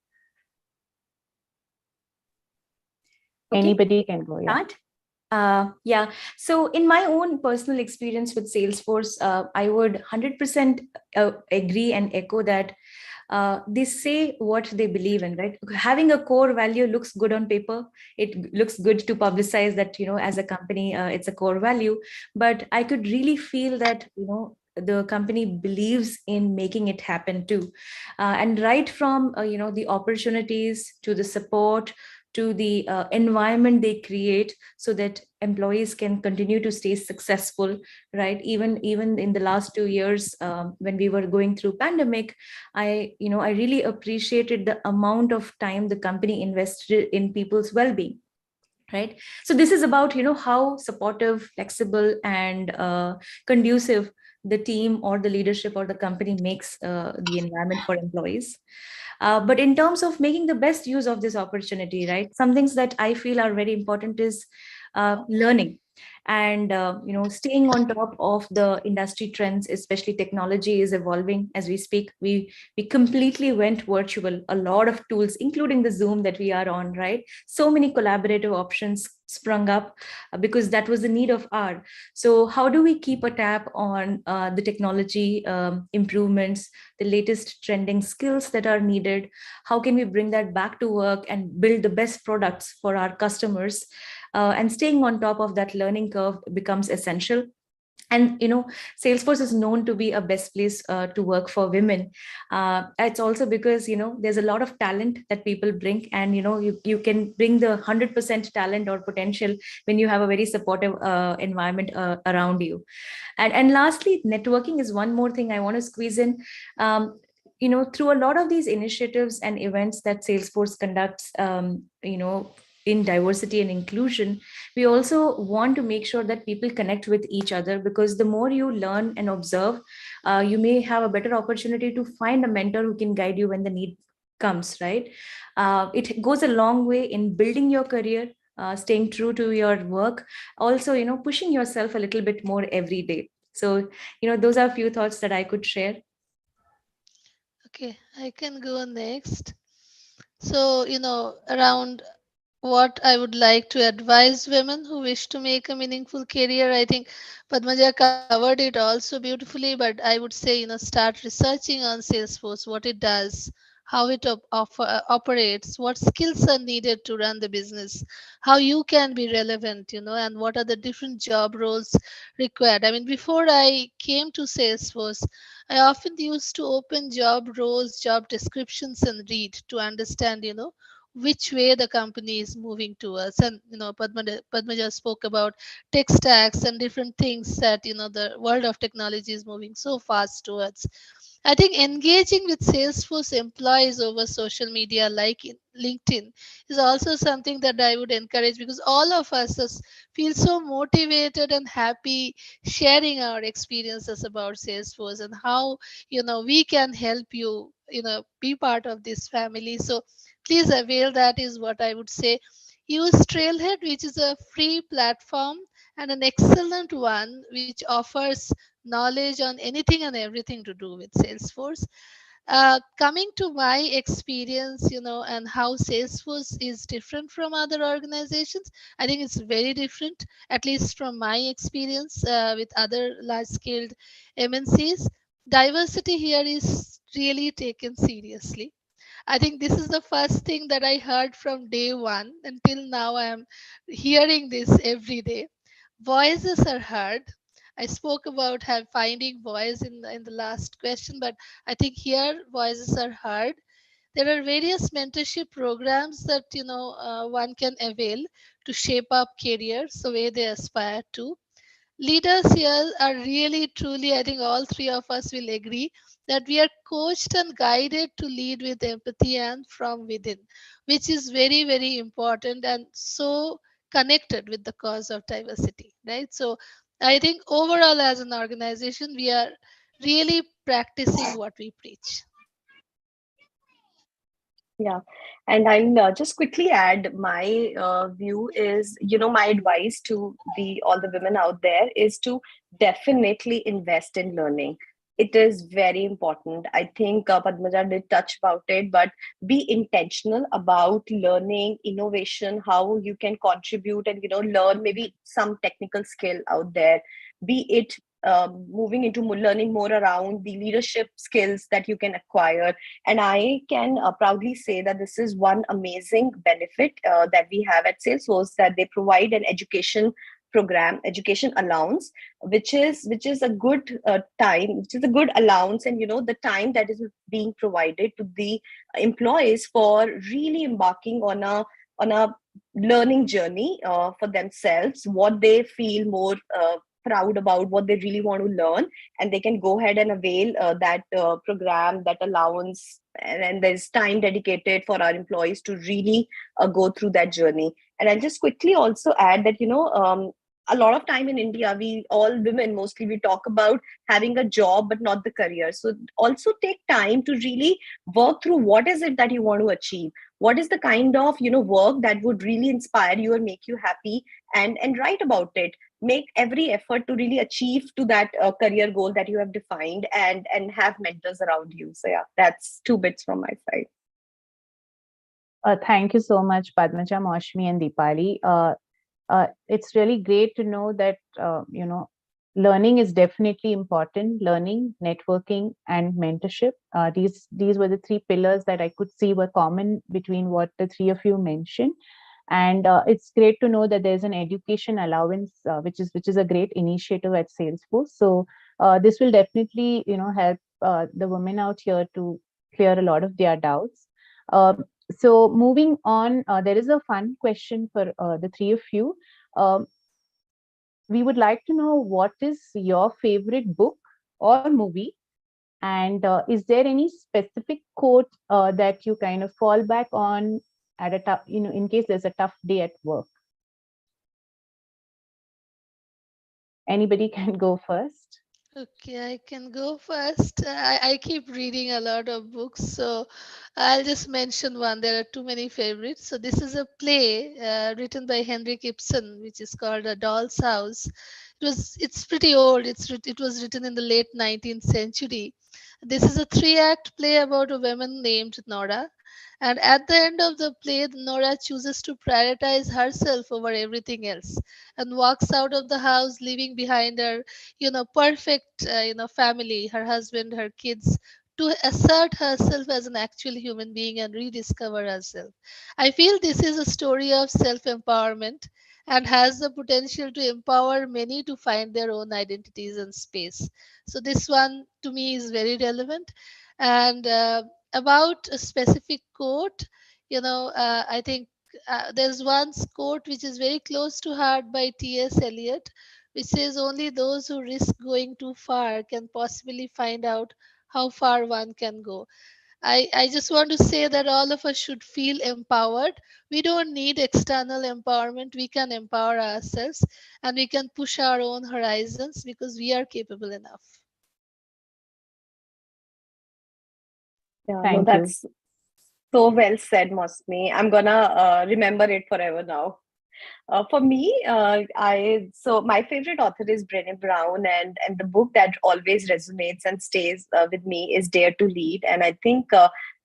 Okay. Anybody can go. Yeah. So in my own personal experience with Salesforce, I would 100% agree and echo that they say what they believe in, right? Having a core value looks good on paper. It looks good to publicize that, as a company, it's a core value. But I could really feel that, the company believes in making it happen too. And right from, the opportunities to the support, to the environment they create so that employees can continue to stay successful, right? Even in the last 2 years, when we were going through pandemic, I really appreciated the amount of time the company invested in people's well-being. Right. So this is about, how supportive, flexible, and conducive the team or the leadership or the company makes the environment for employees. But in terms of making the best use of this opportunity, right, some things that I feel are very important is learning and staying on top of the industry trends. Especially technology is evolving as we speak. We completely went virtual. A lot of tools, including the Zoom that we are on, right? So many collaborative options sprung up because that was the need of hour. So how do we keep a tab on the technology improvements, the latest trending skills that are needed? How can we bring that back to work and build the best products for our customers? And staying on top of that learning curve becomes essential. And Salesforce is known to be a best place to work for women. It's also because there's a lot of talent that people bring, and you can bring the 100% talent or potential when you have a very supportive environment around you. And lastly, networking is one more thing I want to squeeze in. Through a lot of these initiatives and events that Salesforce conducts, in diversity and inclusion, we also want to make sure that people connect with each other, because the more you learn and observe, you may have a better opportunity to find a mentor who can guide you when the need comes, right? It goes a long way in building your career, staying true to your work, also, pushing yourself a little bit more every day. So, those are a few thoughts that I could share. Okay, I can go next. So, around what I would like to advise women who wish to make a meaningful career, I think Padmaja covered it also beautifully, but I would say, start researching on Salesforce, what it does, how it operates, what skills are needed to run the business, how you can be relevant, and what are the different job roles required. I mean, before I came to Salesforce, I often used to open job roles, job descriptions, and read to understand, which way the company is moving towards. And Padmaja spoke about tech stacks and different things that the world of technology is moving so fast towards. I think engaging with Salesforce employees over social media like LinkedIn is also something that I would encourage, because all of us feel so motivated and happy sharing our experiences about Salesforce and how we can help you be part of this family. So please avail that, is what I would say. Use Trailhead, which is a free platform and an excellent one which offers knowledge on anything and everything to do with Salesforce. Coming to my experience, and how Salesforce is different from other organizations, I think it's very different, at least from my experience with other large scale MNCs. Diversity here is really taken seriously. I think this is the first thing that I heard from day one. Until now, I am hearing this every day. Voices are heard. I spoke about finding voice in the last question, but I think here voices are heard. There are various mentorship programs that one can avail to shape up careers the way they aspire to. Leaders here are really truly, I think all three of us will agree, that we are coached and guided to lead with empathy and from within, which is very very important and so connected with the cause of diversity, right? So I think overall as an organization we are really practicing what we preach. Yeah, and I'll just quickly add my view is, my advice to the all the women out there is to definitely invest in learning. It is very important. I think Padmaja did touch about it, but be intentional about learning innovation, how you can contribute and learn maybe some technical skill out there. Be it moving into learning more around the leadership skills that you can acquire. And I can proudly say that this is one amazing benefit that we have at Salesforce, that they provide an education program, education allowance, which is a good time, which is a good allowance, and the time that is being provided to the employees for really embarking on a learning journey for themselves, what they feel more proud about, what they really want to learn, and they can go ahead and avail that program, that allowance, and there's time dedicated for our employees to really go through that journey. And I'll just quickly also add that a lot of time in India, we all women mostly, we talk about having a job but not the career. So also take time to really work through what is it that you want to achieve, what is the kind of work that would really inspire you and make you happy, and write about it. Make every effort to really achieve to that career goal that you have defined, and have mentors around you. So yeah, that's two bits from my side. Thank you so much, Padmaja, Maushmi, and Deepali. It's really great to know that learning is definitely important. Learning, networking, and mentorship. These were the three pillars that I could see were common between what the three of you mentioned. And it's great to know that there's an education allowance, which is a great initiative at Salesforce. So this will definitely help the women out here to clear a lot of their doubts. So moving on, there is a fun question for the three of you. Um, we would like to know what is your favorite book or movie, and is there any specific quote that you kind of fall back on at a tough, in case there's a tough day at work? Anybody can go first. Okay, I can go first. I keep reading a lot of books, so I'll just mention one. There are too many favorites. So this is a play written by Henrik Ibsen, which is called A Doll's House. It's pretty old. It was written in the late 19th century. This is a three-act play about a woman named Nora. And at the end of the play, Nora chooses to prioritize herself over everything else and walks out of the house, leaving behind her perfect family, her husband, her kids, to assert herself as an actual human being and rediscover herself. I feel this is a story of self empowerment and has the potential to empower many to find their own identities and space. So this one to me is very relevant. And about a specific quote, I think there's one quote which is very close to heart by T.S. Eliot, which says only those who risk going too far can possibly find out how far one can go. I just want to say that all of us should feel empowered. We don't need external empowerment. We can empower ourselves and we can push our own horizons because we are capable enough. Yeah, no, Thank you. that's so well said, Mosmi. I'm gonna remember it forever now. For me, my favorite author is Brené Brown, and the book that always resonates and stays with me is Dare to Lead. And I think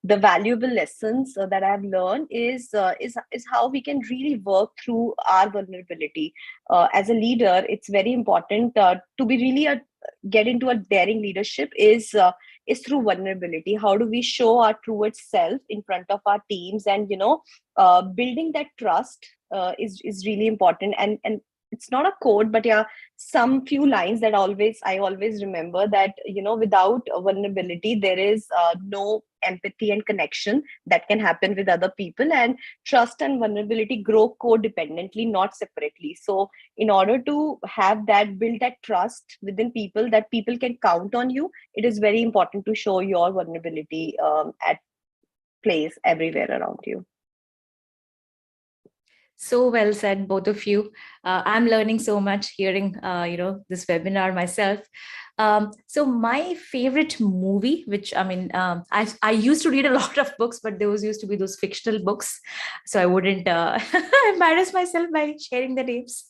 the valuable lessons that I've learned is how we can really work through our vulnerability. As a leader, it's very important to be really get into a daring leadership is through vulnerability. How do we show our truest self in front of our teams, and building that trust is really important. And it's not a quote, but yeah, some few lines that I always remember, that without vulnerability there is no empathy and connection that can happen with other people, and trust and vulnerability grow codependently, not separately. So in order to have that, build that trust within people, that people can count on you, it is very important to show your vulnerability at place everywhere around you. So well said, both of you. I'm learning so much hearing, this webinar myself. So my favorite movie, which I used to read a lot of books, but those used to be those fictional books, so I wouldn't embarrass myself by sharing the names.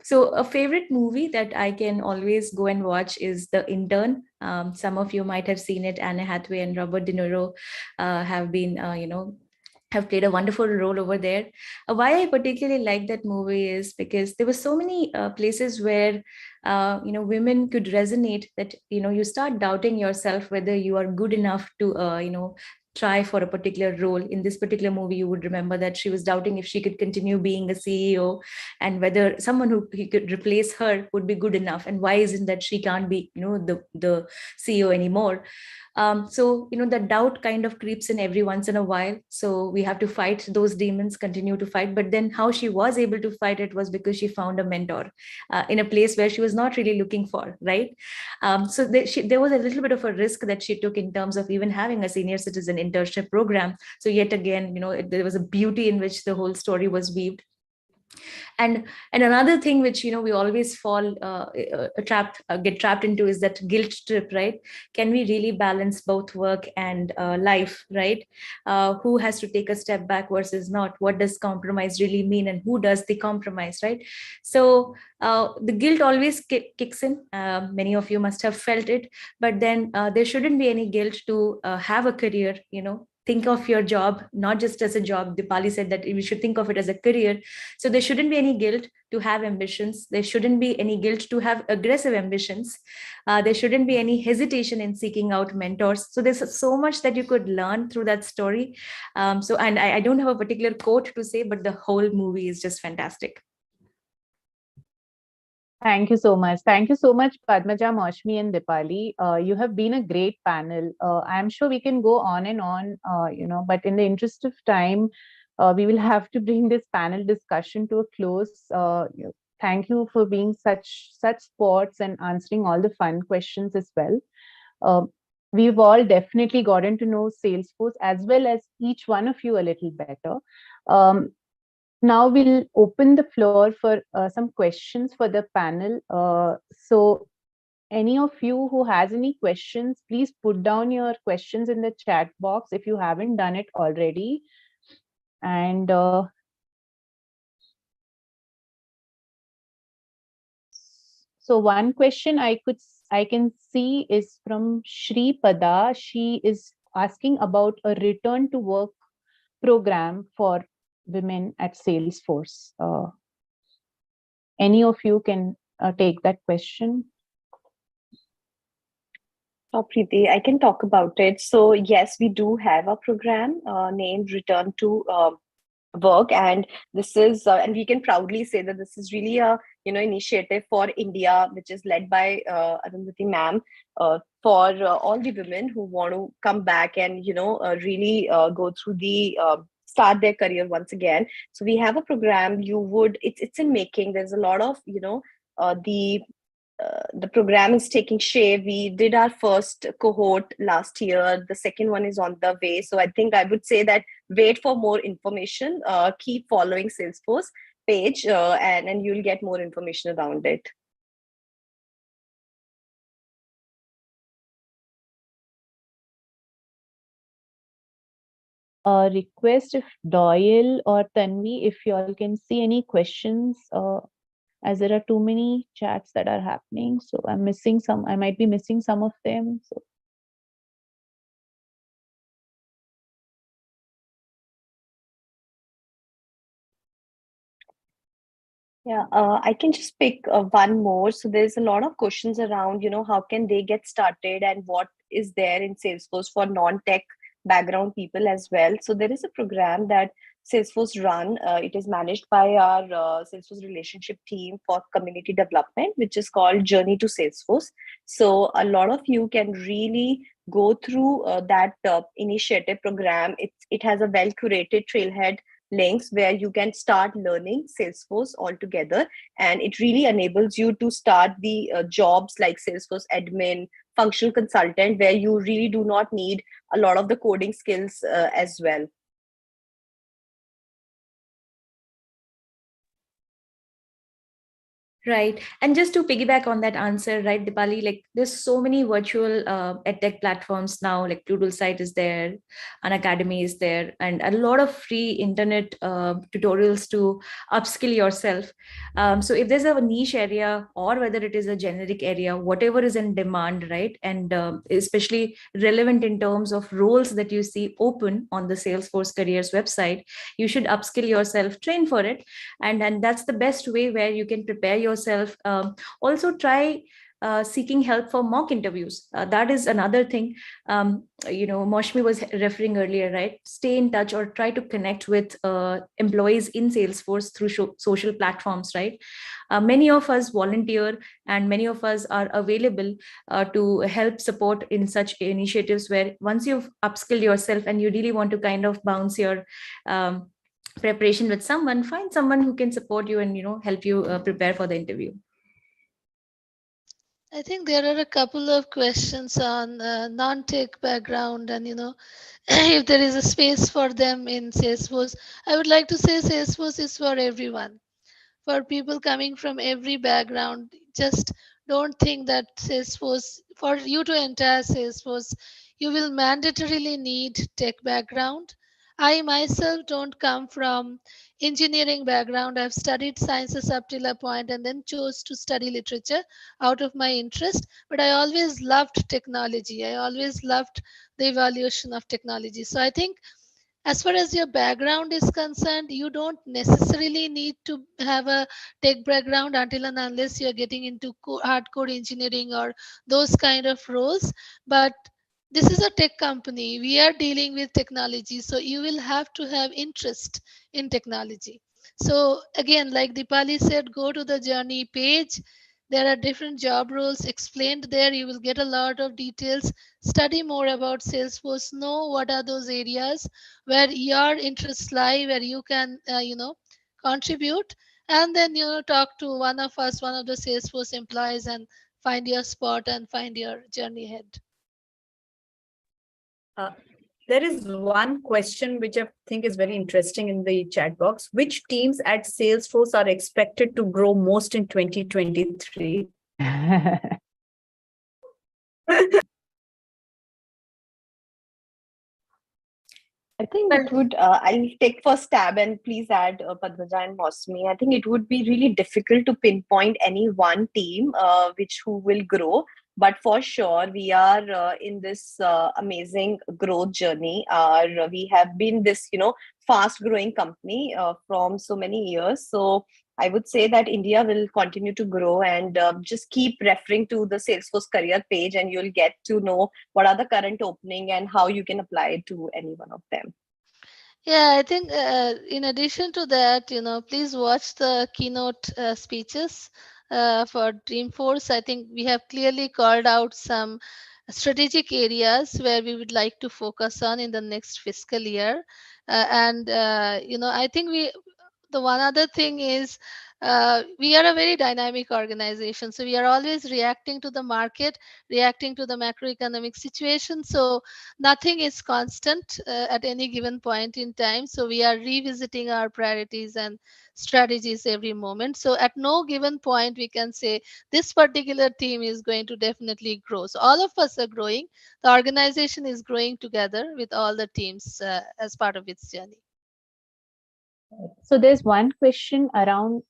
So a favorite movie that I can always go and watch is The Intern. Some of you might have seen it. Anne Hathaway and Robert De Niro have been, have played a wonderful role over there. Why I particularly like that movie is because there were so many places where women could resonate, that you start doubting yourself whether you are good enough to try for a particular role. In this particular movie, you would remember that she was doubting if she could continue being a CEO, and whether someone who could replace her would be good enough, and why isn't that she can't be the CEO anymore. So the doubt kind of creeps in every once in a while, so we have to fight those demons, continue to fight. But then how she was able to fight it was because she found a mentor in a place where she was not really looking for, right? So there was a little bit of a risk that she took in terms of even having a senior citizen internship program. So yet again, there was a beauty in which the whole story was weaved. And another thing which we always fall get trapped into is that guilt trip, right? Can we really balance both work and life, right? Who has to take a step back versus not? What does compromise really mean, and who does the compromise, right? So the guilt always kicks in. Many of you must have felt it. But then there shouldn't be any guilt to have a career. Think of your job not just as a job. Dipali said that we should think of it as a career. So there shouldn't be any guilt to have ambitions. There shouldn't be any guilt to have aggressive ambitions. There shouldn't be any hesitation in seeking out mentors. So there's so much that you could learn through that story. And I don't have a particular quote to say, but the whole movie is just fantastic. Thank you so much. Thank you so much, Padmaja, Moshmi, and Dipali. You have been a great panel. I'm sure we can go on and on, but in the interest of time, we will have to bring this panel discussion to a close. Thank you for being such sports and answering all the fun questions as well. We've all definitely gotten to know Salesforce as well as each one of you a little better. Now we'll open the floor for some questions for the panel. So any of you who has any questions, please put down your questions in the chat box if you haven't done it already. And so one question I can see is from Shri Pada. She is asking about a return to work program for women at Salesforce. Any of you can take that question? Oh, Preeti, I can talk about it. So yes, we do have a program named Return to Work, and this is, and we can proudly say that this is really a initiative for India, which is led by Arundhati ma'am, for all the women who want to come back and really go through the start their career once again. So we have a program. It's in making. There's a lot of the program is taking shape. We did our first cohort last year. The second one is on the way. So I think I would say that wait for more information. Keep following Salesforce page, and you'll get more information around it. request if Doyle or Tanvi, if you all can see any questions, as there are too many chats that are happening. So I'm missing some, I might be missing some of them. So Yeah, I can just pick one more. So there's a lot of questions around, how can they get started and what is there in Salesforce for non-tech background people as well. So there is a program that Salesforce run. It is managed by our Salesforce relationship team for community development, which is called Journey to Salesforce. So a lot of you can really go through that initiative program. It has a well curated trailhead links where you can start learning Salesforce altogether. And it really enables you to start the jobs like Salesforce admin, functional consultant, where you really do not need a lot of the coding skills as well. Right. And just to piggyback on that answer, right, Dipali, like there's so many virtual edtech platforms now, like Pluralsight is there, An Academy is there, and a lot of free internet tutorials to upskill yourself. So if there's a niche area or whether it is a generic area, whatever is in demand, right, and especially relevant in terms of roles that you see open on the Salesforce careers website, you should upskill yourself, train for it. And that's the best way where you can prepare yourself. Also try seeking help for mock interviews. That is another thing. Moshmi was referring earlier, right? Stay in touch or try to connect with employees in Salesforce through social platforms, right? Many of us volunteer and many of us are available to help support in such initiatives where once you've upskilled yourself and you really want to kind of bounce your preparation with someone, find someone who can support you and help you prepare for the interview. I think there are a couple of questions on non-tech background, and if there is a space for them in Salesforce. I would like to say Salesforce is for everyone, for people coming from every background. Just don't think that Salesforce, for you to enter Salesforce, you will mandatorily need tech background. I myself don't come from engineering background. I've studied sciences up till a point and then chose to study literature out of my interest. But I always loved technology. I always loved the evaluation of technology. So I think as far as your background is concerned, you don't necessarily need to have a tech background until and unless you're getting into hardcore engineering or those kind of roles. But this is a tech company. We are dealing with technology, so you will have to have interest in technology. So again, like Dipali said, go to the journey page. There are different job roles explained there. You will get a lot of details. Study more about Salesforce. Know what are those areas where your interests lie, where you can contribute, and then talk to one of us, one of the Salesforce employees, and find your spot and find your journey ahead. There is one question which I think is very interesting in the chat box. Which teams at Salesforce are expected to grow most in 2023? I think it would, I'll take first stab and please add Padmaja and Mosmi. I think it would be really difficult to pinpoint any one team who will grow. But for sure, we are in this amazing growth journey. We have been this, fast growing company from so many years. So I would say that India will continue to grow, and just keep referring to the Salesforce career page and you'll get to know what are the current opening and how you can apply it to any one of them. Yeah, I think in addition to that, please watch the keynote speeches for Dreamforce. I think we have clearly called out some strategic areas where we would like to focus on in the next fiscal year. And I think the one other thing is we are a very dynamic organization. So we are always reacting to the market, reacting to the macroeconomic situation. So nothing is constant at any given point in time. So we are revisiting our priorities and strategies every moment. So at no given point, we can say this particular team is going to definitely grow. So all of us are growing. The organization is growing together with all the teams as part of its journey. So there's one question around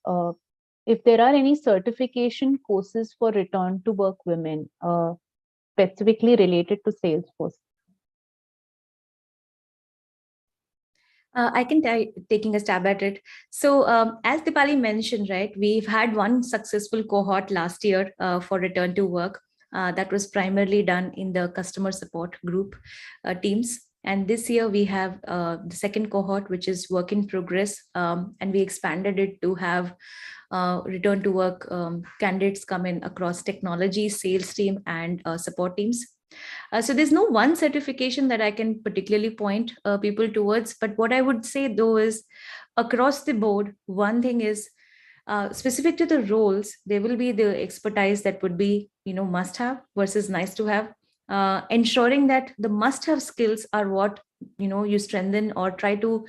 if there are any certification courses for return to work women, specifically related to Salesforce. I can taking a stab at it. So as Dipali mentioned, right, we've had one successful cohort last year for return to work. That was primarily done in the customer support group teams. And this year we have the second cohort, which is work in progress. And we expanded it to have return to work candidates come in across technology, sales team, and support teams. So there's no one certification that I can particularly point people towards, but what I would say though is across the board, one thing is specific to the roles, there will be the expertise that would be, must have versus nice to have. Ensuring that the must have skills are what, you strengthen or try to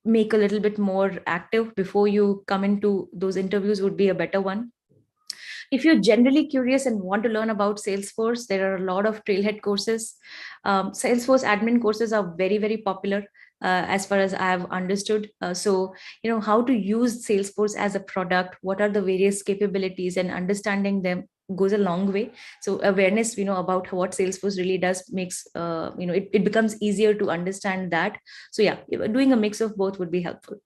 make a little bit more active before you come into those interviews would be a better one. If you're generally curious and want to learn about Salesforce, there are a lot of Trailhead courses. Salesforce admin courses are very, very popular. As far as I have understood. So, how to use Salesforce as a product, what are the various capabilities, and understanding them goes a long way. So awareness, about what Salesforce really does makes, it becomes easier to understand that. So yeah, doing a mix of both would be helpful.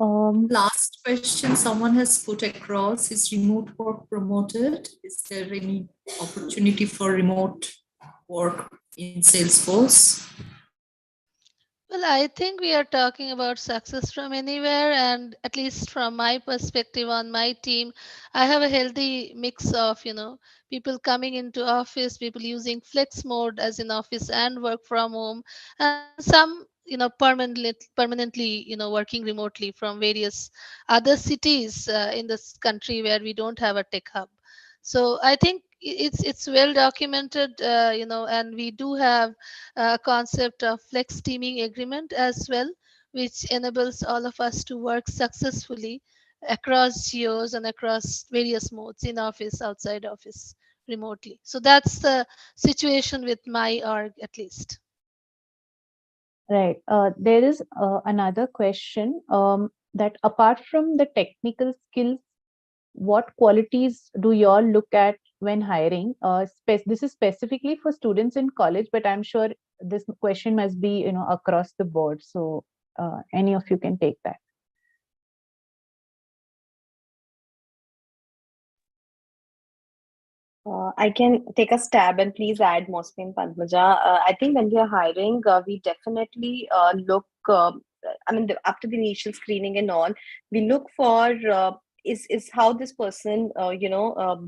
Last question someone has put across, is remote work promoted? Is there any opportunity for remote work in Salesforce? Well, I think we are talking about success from anywhere, and at least from my perspective on my team, I have a healthy mix of people coming into office, people using flex mode as in office and work from home, and some permanently working remotely from various other cities in this country where we don't have a tech hub. So I think it's well documented, and we do have a concept of flex teaming agreement as well, which enables all of us to work successfully across geos and across various modes, in office, outside office, remotely. So that's the situation with my org, at least. Right. There is another question that apart from the technical skills, what qualities do you all look at when hiring? This is specifically for students in college, but I'm sure this question must be, across the board. So any of you can take that. I can take a stab and please add Mosmi and Padmaja. I think when we are hiring, we definitely look, after the initial screening and all, we look for is how this person,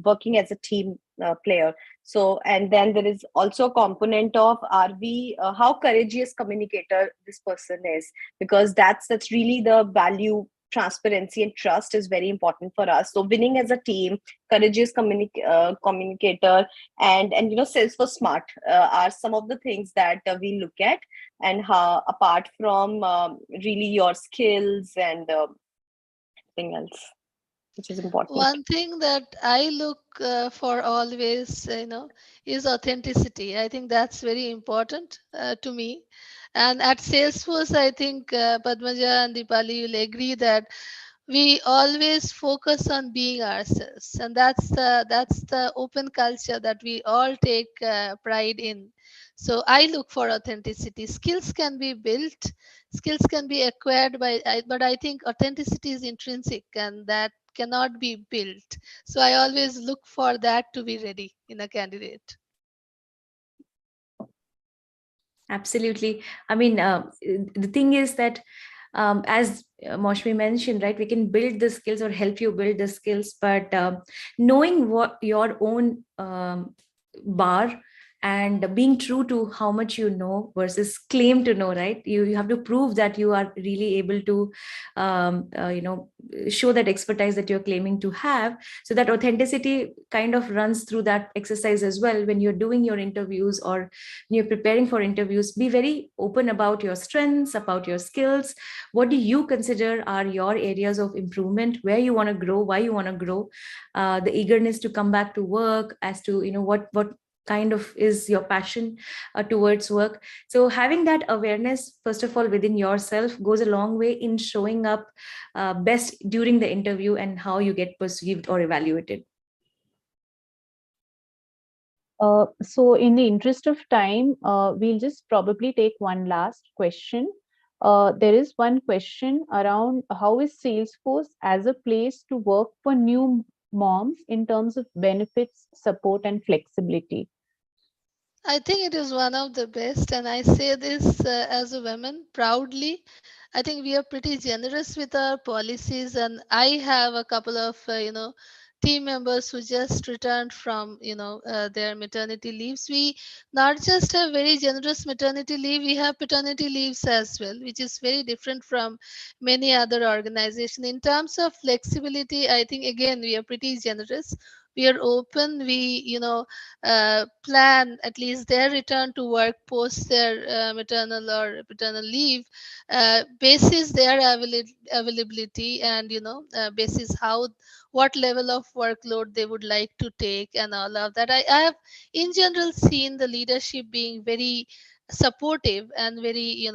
working as a team player. So, and then there is also a component of how courageous communicator this person is, because that's really the value. Transparency and trust is very important for us. So winning as a team, courageous communicator, and Salesforce smart are some of the things that we look at, and how apart from really your skills and everything else, which is important. One thing that I look for always, is authenticity. I think that's very important to me. And at Salesforce, I think Padmaja and Dipali will agree that we always focus on being ourselves, and that's the open culture that we all take pride in. So I look for authenticity. Skills can be built, skills can be acquired but I think authenticity is intrinsic, and that cannot be built. So I always look for that to be ready in a candidate. Absolutely. I mean, the thing is that as Moshmi mentioned, right, we can build the skills or help you build the skills, but knowing what your own bar and being true to how much you know versus claim to know, right? You have to prove that you are really able to show that expertise that you're claiming to have. So that authenticity kind of runs through that exercise as well. When you're doing your interviews or when you're preparing for interviews, be very open about your strengths, about your skills. What do you consider are your areas of improvement, where you want to grow, why you want to grow, the eagerness to come back to work, as to what kind of is your passion towards work. So having that awareness, first of all, within yourself goes a long way in showing up best during the interview and how you get perceived or evaluated. So in the interest of time, we'll just probably take one last question. There is one question around how is Salesforce as a place to work for new moms in terms of benefits, support, and flexibility? I think it is one of the best, and I say this as a woman proudly. I think we are pretty generous with our policies, and I have a couple of team members who just returned from their maternity leaves. We not just have very generous maternity leave, we have paternity leaves as well, which is very different from many other organizations. In terms of flexibility, I think again we are pretty generous. We are open. We plan at least their return to work post their maternal or paternal leave, basis their availability, and basis how what level of workload they would like to take and all of that. I have in general seen the leadership being very supportive and very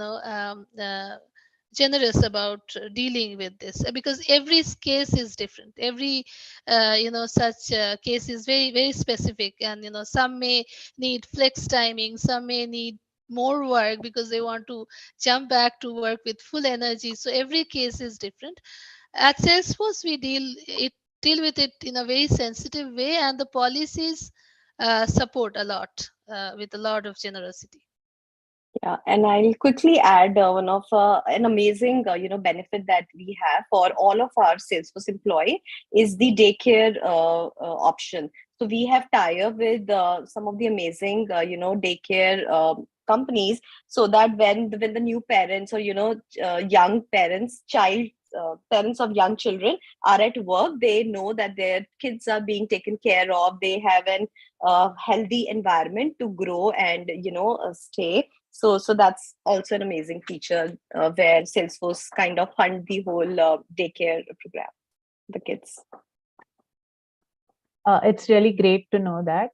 generous about dealing with this, because every case is different. Every such case is very very specific, and some may need flex timing, some may need more work because they want to jump back to work with full energy. So every case is different. At Salesforce we deal with it in a very sensitive way, and the policies support a lot, with a lot of generosity. Yeah, and I'll quickly add one of an amazing benefit that we have for all of our Salesforce employee is the daycare option. So we have tie-up with some of the amazing daycare companies, so that when the new parents or young parents, parents of young children are at work, they know that their kids are being taken care of. They have an healthy environment to grow and stay. So that's also an amazing feature where Salesforce kind of fund the whole daycare program, the kids. It's really great to know that.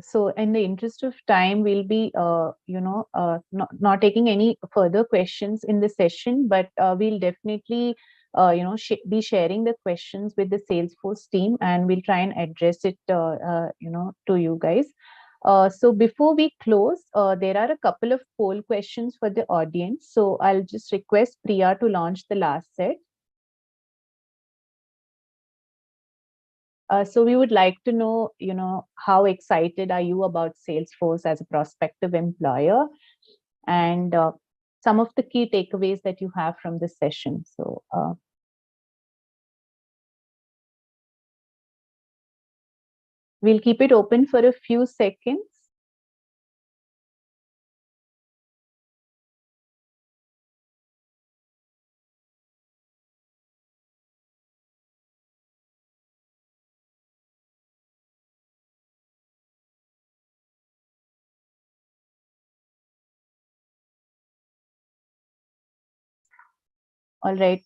So in the interest of time, we'll be, not taking any further questions in the session, but we'll definitely, be sharing the questions with the Salesforce team, and we'll try and address it, to you guys. So before we close, there are a couple of poll questions for the audience. So I'll just request Priya to launch the last set. So we would like to know, how excited are you about Salesforce as a prospective employer, and some of the key takeaways that you have from this session. So we'll keep it open for a few seconds. All right.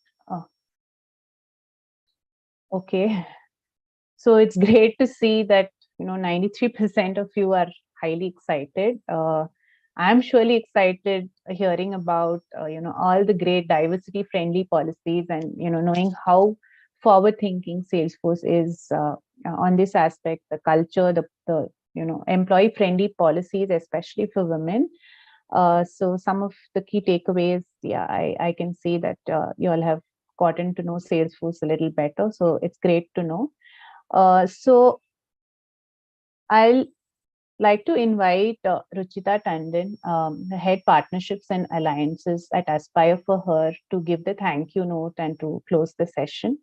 Okay. So it's great to see that 93% of you are highly excited. I'm surely excited hearing about all the great diversity friendly policies, and knowing how forward thinking Salesforce is on this aspect, the culture, the employee friendly policies, especially for women. So some of the key takeaways, yeah, I can see that you all have gotten to know Salesforce a little better. So it's great to know. So I'll like to invite Ruchita Tandon, the head partnerships and alliances at Aspire, for her to give the thank you note and to close the session.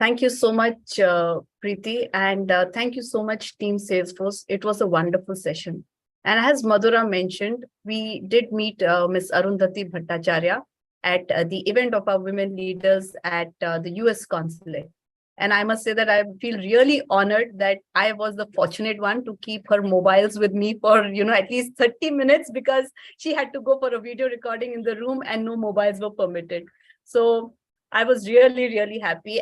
Thank you so much, Preeti, and thank you so much, Team Salesforce. It was a wonderful session. And as Madhura mentioned, we did meet Ms. Arundhati Bhattacharya at the event of our women leaders at the US consulate. And I must say that I feel really honored that I was the fortunate one to keep her mobiles with me for, at least 30 minutes, because she had to go for a video recording in the room and no mobiles were permitted. So I was really, really happy.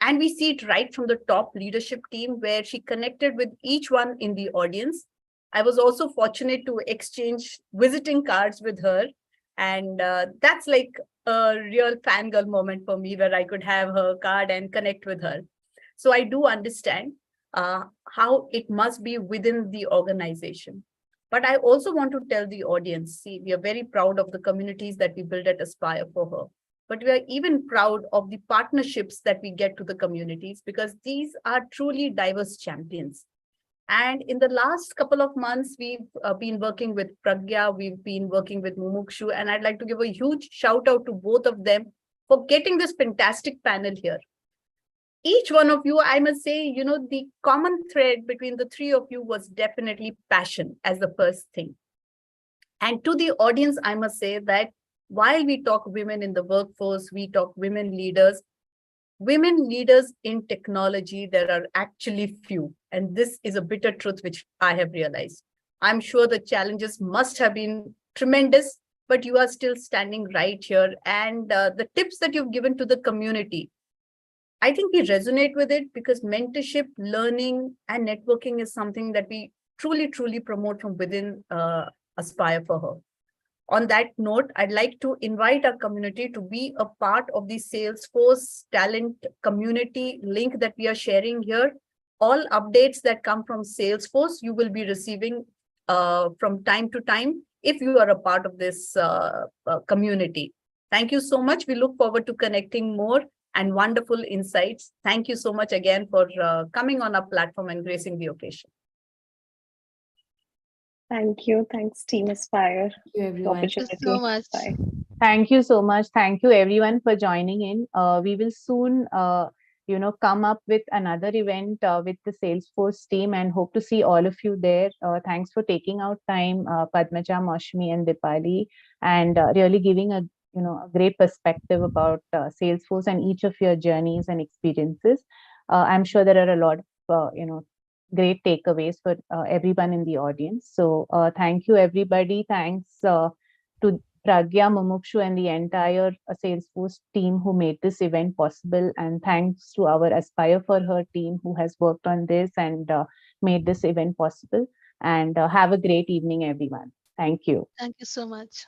And we see it right from the top leadership team where she connected with each one in the audience. I was also fortunate to exchange visiting cards with her. And that's like a real fangirl moment for me where I could have her card and connect with her. So I do understand how it must be within the organization. But I also want to tell the audience, see, we are very proud of the communities that we build at Aspire for her. But we are even proud of the partnerships that we get to the communities, because these are truly diverse champions. And in the last couple of months, we've been working with Pragya, we've been working with Mumukshu, and I'd like to give a huge shout out to both of them for getting this fantastic panel here. Each one of you, I must say, the common thread between the three of you was definitely passion as the first thing. And to the audience, I must say that while we talk women in the workforce, we talk women leaders in technology, there are actually few. And this is a bitter truth which I have realized. I'm sure the challenges must have been tremendous, but you are still standing right here. And the tips that you've given to the community, I think we resonate with it, because mentorship, learning, and networking is something that we truly, truly promote from within Aspire for Her. On that note, I'd like to invite our community to be a part of the Salesforce talent community link that we are sharing here. All updates that come from Salesforce, you will be receiving from time to time if you are a part of this community. Thank you so much. We look forward to connecting more and wonderful insights. Thank you so much again for coming on our platform and gracing the occasion. Thank you. Thanks, Team Aspire. Thank you, everyone. Thank you so much. Bye. Thank you so much. Thank you everyone for joining in. We will soon, come up with another event with the Salesforce team, and hope to see all of you there. Thanks for taking out time, Padmaja, Maushmi, and Dipali, and really giving a great perspective about Salesforce and each of your journeys and experiences. I'm sure there are a lot of great takeaways for everyone in the audience. So thank you, everybody. Thanks to Pragya, Mumukshu, and the entire Salesforce team who made this event possible. And thanks to our Aspire for Her team who has worked on this and made this event possible. And have a great evening, everyone. Thank you. Thank you so much.